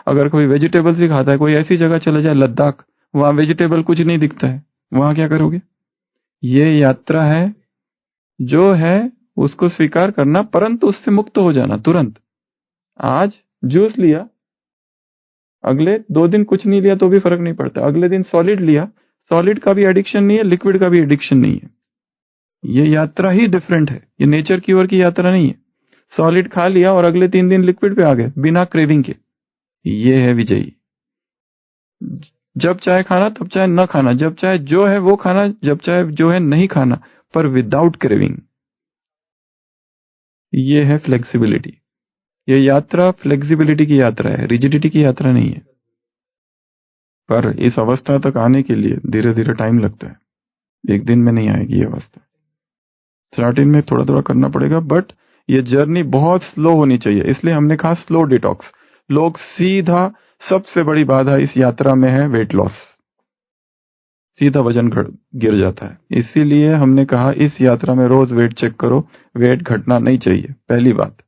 Speaker 2: अगर कोई वेजिटेबल्स ही खाता है, कोई ऐसी जगह चला जाए लद्दाख, वहां वेजिटेबल कुछ नहीं दिखता है, वहां क्या करोगे? ये यात्रा है, जो है उसको स्वीकार करना, परंतु उससे मुक्त हो जाना तुरंत। आज जूस लिया, अगले 2 दिन कुछ नहीं लिया तो भी फर्क नहीं पड़ता। अगले दिन सॉलिड लिया, सॉलिड का भी एडिक्शन नहीं है, लिक्विड का भी एडिक्शन नहीं है। ये यात्रा ही डिफरेंट है, ये नेचर की ओर की यात्रा नहीं है। सॉलिड खा लिया और अगले 3 दिन लिक्विड पे आ गए बिना क्रेविंग के, ये है विजयी। जब चाहे खाना, तब चाहे न खाना, जब चाहे जो है वो खाना, जब चाहे जो है नहीं खाना, पर विदाउट क्रेविंग। ये है फ्लेक्सिबिलिटी। ये यात्रा फ्लेक्सिबिलिटी की यात्रा है, रिजिडिटी की यात्रा नहीं है। पर इस अवस्था तक आने के लिए धीरे धीरे टाइम लगता है, एक दिन में नहीं आएगी ये अवस्था। स्टार्टिंग में थोड़ा थोड़ा करना पड़ेगा, बट ये जर्नी बहुत स्लो होनी चाहिए। इसलिए हमने कहा स्लो डिटॉक्स। लोग सीधा, सबसे बड़ी बाधा इस यात्रा में है वेट लॉस, सीधा वजन गिर जाता है। इसीलिए हमने कहा इस यात्रा में रोज वेट चेक करो, वेट घटना नहीं चाहिए, पहली बात।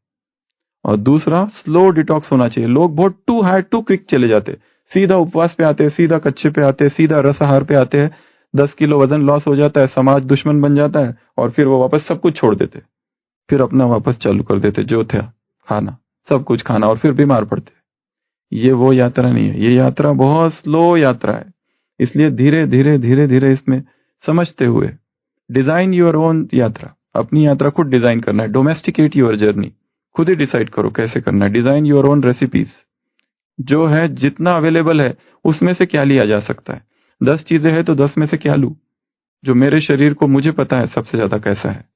Speaker 2: और दूसरा, स्लो डिटॉक्स होना चाहिए। लोग बहुत टू हाई टू क्विक चले जाते, सीधा उपवास पे आते हैं, सीधा कच्चे पे आते हैं, सीधा रसाहार पे आते हैं, 10 किलो वजन लॉस हो जाता है, समाज दुश्मन बन जाता है, और फिर वो वापस सब कुछ छोड़ देते, फिर अपना वापस चालू कर देते जो था खाना, सब कुछ खाना, और फिर बीमार पड़ते। ये वो यात्रा नहीं है, ये यात्रा बहुत स्लो यात्रा है। इसलिए धीरे धीरे धीरे धीरे इसमें समझते हुए डिजाइन योर ओन यात्रा, अपनी यात्रा खुद डिजाइन करना है। डोमेस्टिकेट योर जर्नी, खुद ही डिसाइड करो कैसे करना है। डिजाइन योर ओन रेसिपीज, जो है जितना अवेलेबल है उसमें से क्या लिया जा सकता है। 10 चीजें हैं तो 10 में से क्या लूं, जो मेरे शरीर को मुझे पता है सबसे ज्यादा कैसा है।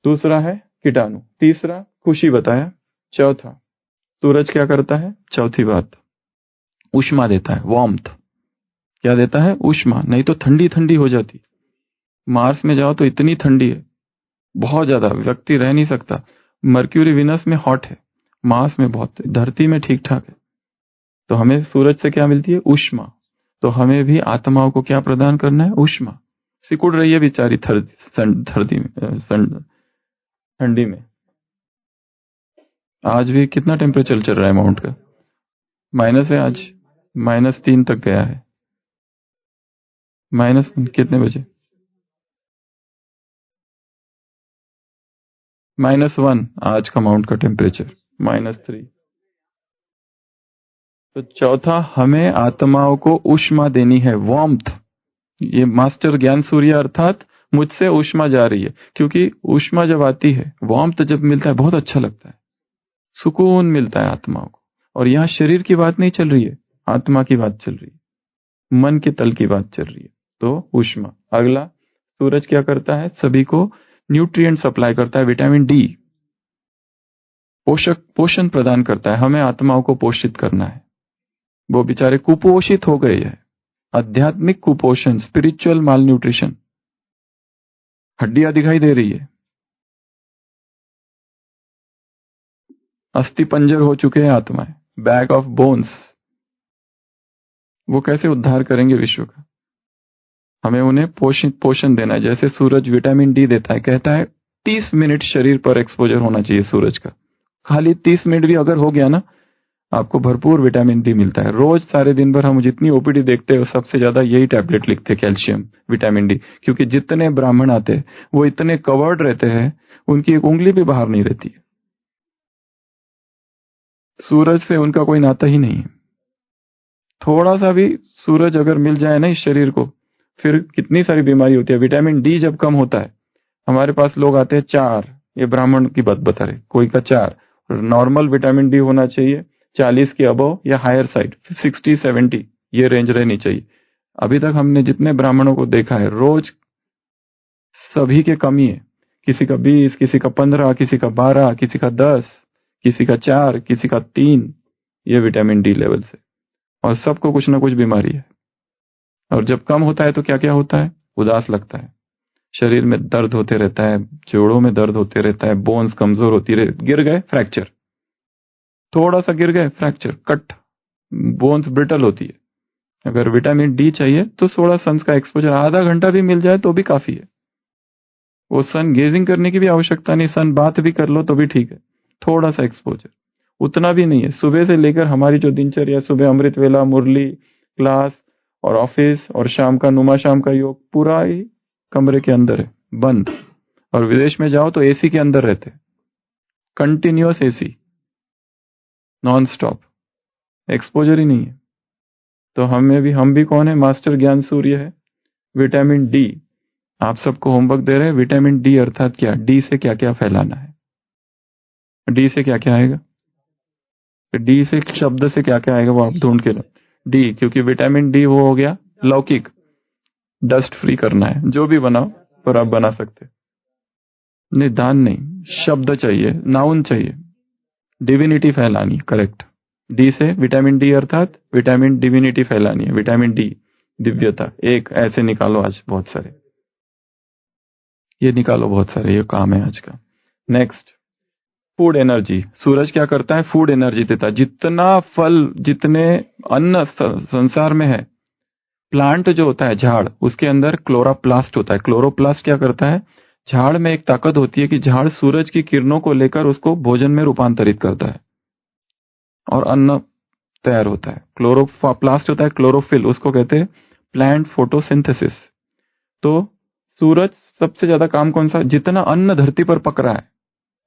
Speaker 2: दूसरा है कीटाणु, तीसरा खुशी बताया, चौथा सूरज क्या करता है? चौथी बात, ऊष्मा देता है, वार्मथ। क्या देता है? ऊष्मा। नहीं तो ठंडी ठंडी हो जाती। मार्स में जाओ तो इतनी ठंडी है, बहुत ज्यादा, व्यक्ति रह नहीं सकता। मर्क्यूरी विनस में हॉट है, मार्स में बहुत है, धरती में ठीक ठाक है। तो हमें सूरज से क्या मिलती है? ऊष्मा। तो हमें भी आत्माओं को क्या प्रदान करना है? ऊष्मा। सिकुड़ रही है बेचारी ठंडी में। आज भी कितना टेम्परेचर चल रहा है माउंट का? माइनस है आज, -3 तक गया है। माइनस कितने बजे? -1 आज का माउंट का टेम्परेचर, -3। तो चौथा, हमें आत्माओं को ऊष्मा देनी है, वार्मथ। ये मास्टर ज्ञान सूर्य अर्थात मुझसे ऊष्मा जा रही है, क्योंकि ऊष्मा जब आती है, वार्मथ जब मिलता है, बहुत अच्छा लगता है, सुकून मिलता है आत्माओं को। और यहाँ शरीर की बात नहीं चल रही है, आत्मा की बात चल रही है, मन के तल की बात चल रही है। तो ऊष्मा। अगला, सूरज क्या करता है? सभी को न्यूट्रिएंट सप्लाई करता है, विटामिन डी, पोषण प्रदान करता है। हमें आत्माओं को पोषित करना है। वो बेचारे कुपोषित हो गए हैं, आध्यात्मिक कुपोषण, स्पिरिचुअल माल न्यूट्रिशन। हड्डियां दिखाई दे रही है, अस्थि पंजर हो चुके हैं आत्माएं, बैग ऑफ बोन्स। वो कैसे उद्धार करेंगे विश्व का? हमें उन्हें पोषण देना है। जैसे सूरज विटामिन डी देता है, कहता है 30 मिनट शरीर पर एक्सपोजर होना चाहिए सूरज का। खाली 30 मिनट भी अगर हो गया ना, आपको भरपूर विटामिन डी मिलता है। रोज सारे दिन भर हम जितनी ओपीडी देखते हैं, सबसे ज्यादा यही टैबलेट लिखते हैं, कैल्शियम, विटामिन डी। क्योंकि जितने ब्राह्मण आते हैं वो इतने कवर्ड रहते हैं, उनकी एक उंगली भी बाहर नहीं रहती है। सूरज से उनका कोई नाता ही नहीं है। थोड़ा सा भी सूरज अगर मिल जाए ना इस शरीर को, फिर कितनी सारी बीमारी होती है। विटामिन डी जब कम होता है, हमारे पास लोग आते हैं 4, ये ब्राह्मण की बात बता रहे, कोई का 4। नॉर्मल विटामिन डी होना चाहिए 40 के अबव या हायर साइड, 60-70 ये रेंज रहनी चाहिए। अभी तक हमने जितने ब्राह्मणों को देखा है, रोज सभी के कमी है। किसी का 20, किसी का 15, किसी का 12, किसी का 10, किसी का 4, किसी का 3, ये विटामिन डी लेवल से। और सबको कुछ ना कुछ बीमारी है। और जब कम होता है तो क्या क्या होता है? उदास लगता है, शरीर में दर्द होते रहता है, जोड़ों में दर्द होते रहता है, बोन्स कमजोर होती रहे, गिर गए फ्रैक्चर, थोड़ा सा गिर गए फ्रैक्चर, कट, बोन्स ब्रिटल होती है। अगर विटामिन डी चाहिए तो थोड़ा सन का एक्सपोजर आधा घंटा भी मिल जाए तो भी काफी है। वो सन गेजिंग करने की भी आवश्यकता नहीं, सन बात भी कर लो तो भी ठीक है। थोड़ा सा एक्सपोजर, उतना भी नहीं है। सुबह से लेकर हमारी जो दिनचर्या, सुबह अमृत वेला, मुरली, क्लास और ऑफिस, और शाम का नुमा शाम का योग, पूरा ही कमरे के अंदर है, बंद। और विदेश में जाओ तो एसी के अंदर रहते, continuous AC, non stop, exposure ही नहीं है। तो हम भी कौन है? मास्टर ज्ञान सूर्य है। विटामिन डी, आप सबको होमवर्क दे रहे हैं। विटामिन डी अर्थात क्या? डी से क्या क्या फैलाना है? डी से क्या क्या आएगा? डी से शब्द से क्या क्या आएगा वो आप ढूंढ के लो। डी, क्योंकि विटामिन डी वो हो गया लौकिक, डस्ट फ्री करना है, जो भी बनाओ पर आप बना सकते। नहीं, दान नहीं, शब्द चाहिए, नाउन चाहिए, डिविनिटी फैलानी, करेक्ट। डी से विटामिन डी अर्थात विटामिन डिविनिटी फैलानी है। विटामिन डी, दिव्यता। एक ऐसे निकालो, आज बहुत सारे ये निकालो, बहुत सारे, ये काम है आज का। Next, food energy. सूरज क्या करता है? फूड एनर्जी देता है। जितना फल, जितने अन्न संसार में है, प्लांट जो होता है, झाड़, उसके अंदर क्लोरोप्लास्ट होता है। क्लोरोप्लास्ट क्या करता है? झाड़ में एक ताकत होती है कि झाड़ सूरज की किरणों को लेकर उसको भोजन में रूपांतरित करता है और अन्न तैयार होता है। क्लोरोप्लास्ट होता है क्लोरोफिल, उसको कहते हैं प्लांट फोटोसिंथेसिस। तो सूरज सबसे ज्यादा काम कौन सा? जितना अन्न धरती पर पक रहा है,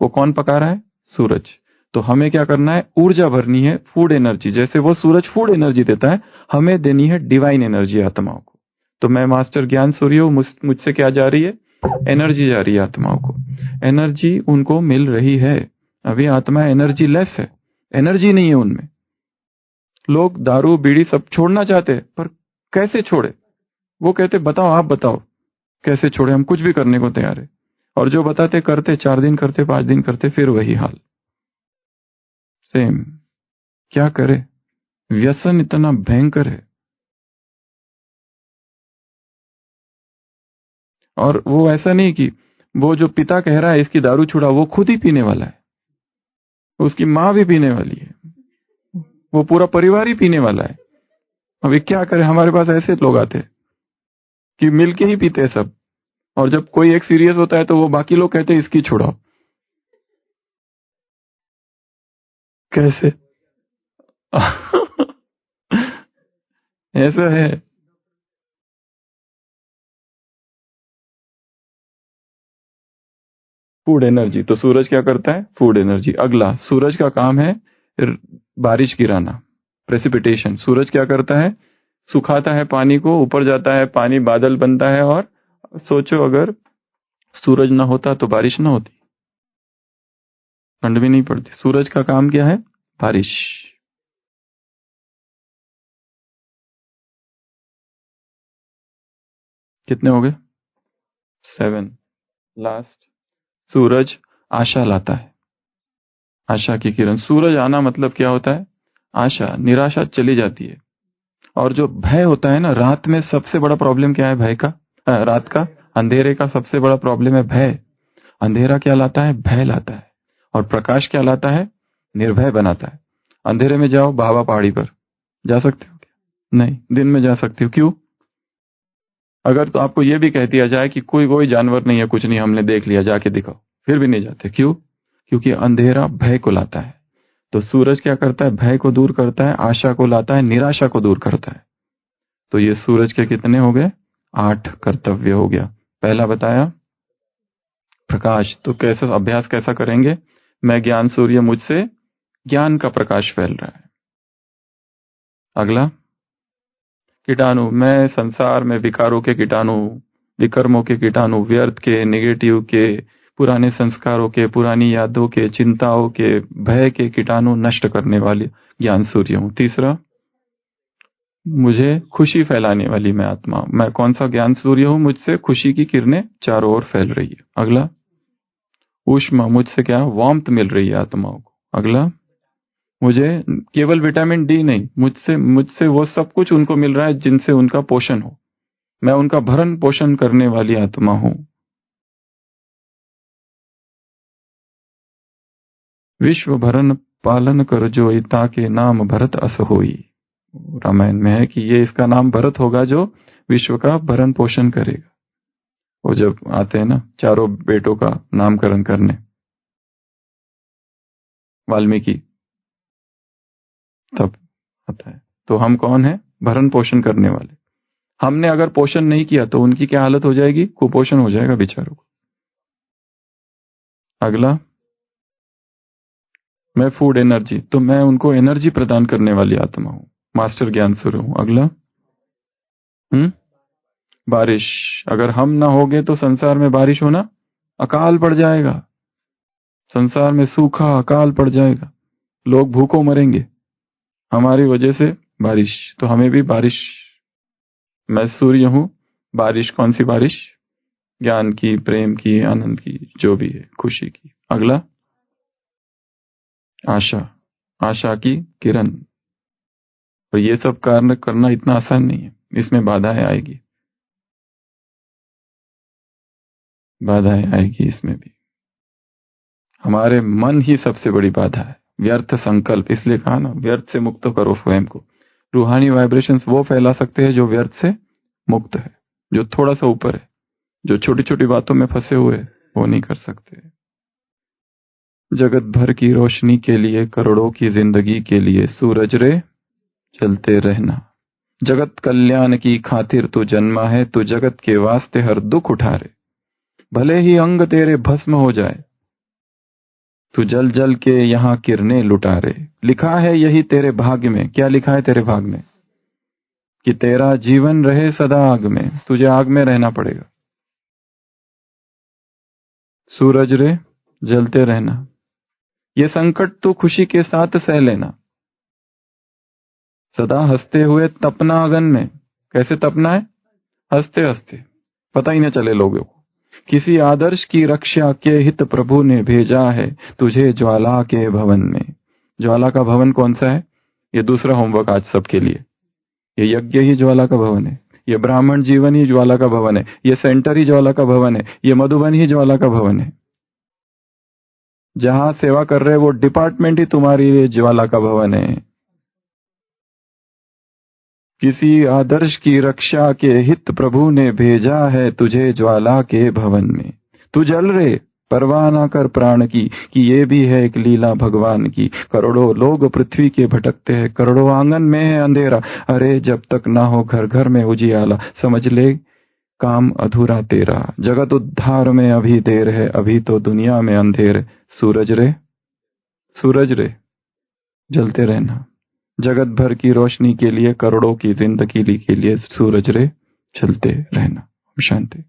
Speaker 2: वो कौन पका रहा है? सूरज। तो हमें क्या करना है? ऊर्जा भरनी है, फूड एनर्जी। जैसे वो सूरज फूड एनर्जी देता है, हमें देनी है डिवाइन एनर्जी आत्माओं को। तो मैं मास्टर ज्ञान सूर्य हूं, मुझसे क्या जा रही है? एनर्जी जा रही है आत्माओं को। एनर्जी उनको मिल रही है। अभी आत्मा एनर्जी लेस है, एनर्जी नहीं है उनमें। लोग दारू बीड़ी सब छोड़ना चाहते हैं, पर कैसे छोड़े? वो कहते बताओ, आप बताओ कैसे छोड़े, हम कुछ भी करने को तैयार है। और जो बताते करते, 4 दिन करते, 5 दिन करते, फिर वही हाल, सेम। क्या करे, व्यसन इतना भयंकर है। और वो ऐसा नहीं कि वो जो पिता कह रहा है इसकी दारू छुड़ा, वो खुद ही पीने वाला है, उसकी माँ भी पीने वाली है, वो पूरा परिवार ही पीने वाला है। अभी क्या करे, हमारे पास ऐसे लोग आते हैं कि मिलके ही पीते हैं सब, और जब कोई एक सीरियस होता है तो वो बाकी लोग कहते हैं इसकी छुड़ाओ। कैसे? ऐसा है। फूड एनर्जी, तो सूरज क्या करता है? Food energy. अगला, सूरज का काम है बारिश गिराना, प्रेसिपिटेशन। सूरज क्या करता है? सुखाता है पानी को, ऊपर जाता है पानी, बादल बनता है, और सोचो अगर सूरज ना होता तो बारिश ना होती, ठंड भी नहीं पड़ती। सूरज का काम क्या है? बारिश। कितने हो गए? 7। लास्ट, सूरज आशा लाता है, आशा की किरण। सूरज आना मतलब क्या होता है? आशा। निराशा चली जाती है। और जो भय होता है ना, रात में सबसे बड़ा प्रॉब्लम क्या है? भय का, रात का अंधेरे का सबसे बड़ा प्रॉब्लम है भय। अंधेरा क्या लाता है? भय लाता है। और प्रकाश क्या लाता है? निर्भय बनाता है। अंधेरे में जाओ बाबा पहाड़ी पर, जा सकते हो क्या? नहीं। दिन में जा सकते हो, क्यों? अगर तो आपको यह भी कह दिया जाए कि कोई कोई जानवर नहीं है, कुछ नहीं, हमने देख लिया, जाके दिखाओ, फिर भी नहीं जाते, क्यों? क्योंकि अंधेरा भय को लाता है। तो सूरज क्या करता है? भय को दूर करता है, आशा को लाता है, निराशा को दूर करता है। तो ये सूरज के कितने हो गए? 8 कर्तव्य हो गया। पहला बताया प्रकाश, तो कैसे अभ्यास कैसा करेंगे? मैं ज्ञान सूर्य, मुझसे ज्ञान का प्रकाश फैल रहा है। अगला, कीटाणु, मैं संसार में विकारों के कीटाणु, विकर्मों के कीटाणु, व्यर्थ के, नेगेटिव के, पुराने संस्कारों के, पुरानी यादों के, चिंताओं के, भय के कीटाणु नष्ट करने वाली ज्ञान सूर्य हूं। तीसरा, मुझे खुशी फैलाने वाली मैं आत्मा, मैं कौन सा ज्ञान सूर्य हूं? मुझसे खुशी की किरणें चारों ओर फैल रही है। अगला, ऊष्मा, मुझसे क्या? वार्मथ मिल रही है आत्माओं को। अगला, मुझे केवल विटामिन डी नहीं, मुझसे मुझसे वो सब कुछ उनको मिल रहा है जिनसे उनका पोषण हो, मैं उनका भरण पोषण करने वाली आत्मा हूं। विश्व भरण पालन कर जोई, ताके नाम भरत अस होई। रामायण में है कि ये इसका नाम भरत होगा जो विश्व का भरण पोषण करेगा। वो जब आते हैं ना चारों बेटों का नामकरण करने, वाल्मीकि, तब आता है। तो हम कौन है? भरण पोषण करने वाले। हमने अगर पोषण नहीं किया तो उनकी क्या हालत हो जाएगी? कुपोषण हो जाएगा बेचारों को। अगला, मैं फूड एनर्जी, तो मैं उनको एनर्जी प्रदान करने वाली आत्मा हूं, मास्टर ज्ञान स्वरूप हूं। अगला, बारिश, अगर हम ना होगे तो संसार में बारिश होना, अकाल पड़ जाएगा, संसार में सूखा अकाल पड़ जाएगा, लोग भूखों मरेंगे हमारी वजह से। बारिश, तो हमें भी बारिश, मैं सूर्य हूं, बारिश कौन सी बारिश? ज्ञान की, प्रेम की, आनंद की, जो भी है, खुशी की। अगला, आशा, आशा की किरण। और ये सब कार्य करना इतना आसान नहीं है, इसमें बाधाएं आएगी, बाधाएं आएगी इसमें भी। हमारे मन ही सबसे बड़ी बाधा है, व्यर्थ संकल्प। इसलिए कहा ना, व्यर्थ से मुक्त करो स्वयं को। रूहानी वाइब्रेशंस वो फैला सकते हैं जो व्यर्थ से मुक्त है, जो थोड़ा सा ऊपर है, जो छोटी छोटी बातों में फंसे हुए हैं, वो नहीं कर सकते। जगत भर की रोशनी के लिए, करोड़ों की जिंदगी के लिए, सूरज रे चलते रहना। जगत कल्याण की खातिर तू जन्मा है, तू जगत के वास्ते हर दुख उठा रे। भले ही अंग तेरे भस्म हो जाए, तू जल जल के यहाँ किरणें लुटा रे। लिखा है यही तेरे भाग्य में। क्या लिखा है तेरे भाग्य में? कि तेरा जीवन रहे सदा आग में, तुझे आग में रहना पड़ेगा। सूरज रे जलते रहना, ये संकट तू खुशी के साथ सह लेना। सदा हंसते हुए तपना अगन में। कैसे तपना है? हंसते हंसते, पता ही न चले लोगों को। किसी आदर्श की रक्षा के हित प्रभु ने भेजा है तुझे ज्वाला के भवन में। ज्वाला का भवन कौन सा है? ये दूसरा होमवर्क आज सबके लिए। ये यज्ञ ही ज्वाला का भवन है, ये ब्राह्मण जीवन ही ज्वाला का भवन है, ये सेंटर ही ज्वाला का भवन है, ये मधुबन ही ज्वाला का भवन है। जहां सेवा कर रहे वो डिपार्टमेंट ही तुम्हारी लिए ज्वाला का भवन है। किसी आदर्श की रक्षा के हित प्रभु ने भेजा है तुझे ज्वाला के भवन में। तू जल रे, परवाह ना कर प्राण की, कि ये भी है एक लीला भगवान की। करोड़ों लोग पृथ्वी के भटकते हैं, करोड़ों आंगन में है अंधेरा। अरे जब तक ना हो घर घर में उजियाला, समझ ले काम अधूरा तेरा। जगत उद्धार में अभी देर है, अभी तो दुनिया में अंधेर है। सूरज रे, सूरज रे, जलते रहना। जगत भर की रोशनी के लिए, करोड़ों की जिंदगी के लिए सूरज रे, चलते रहना। शांति।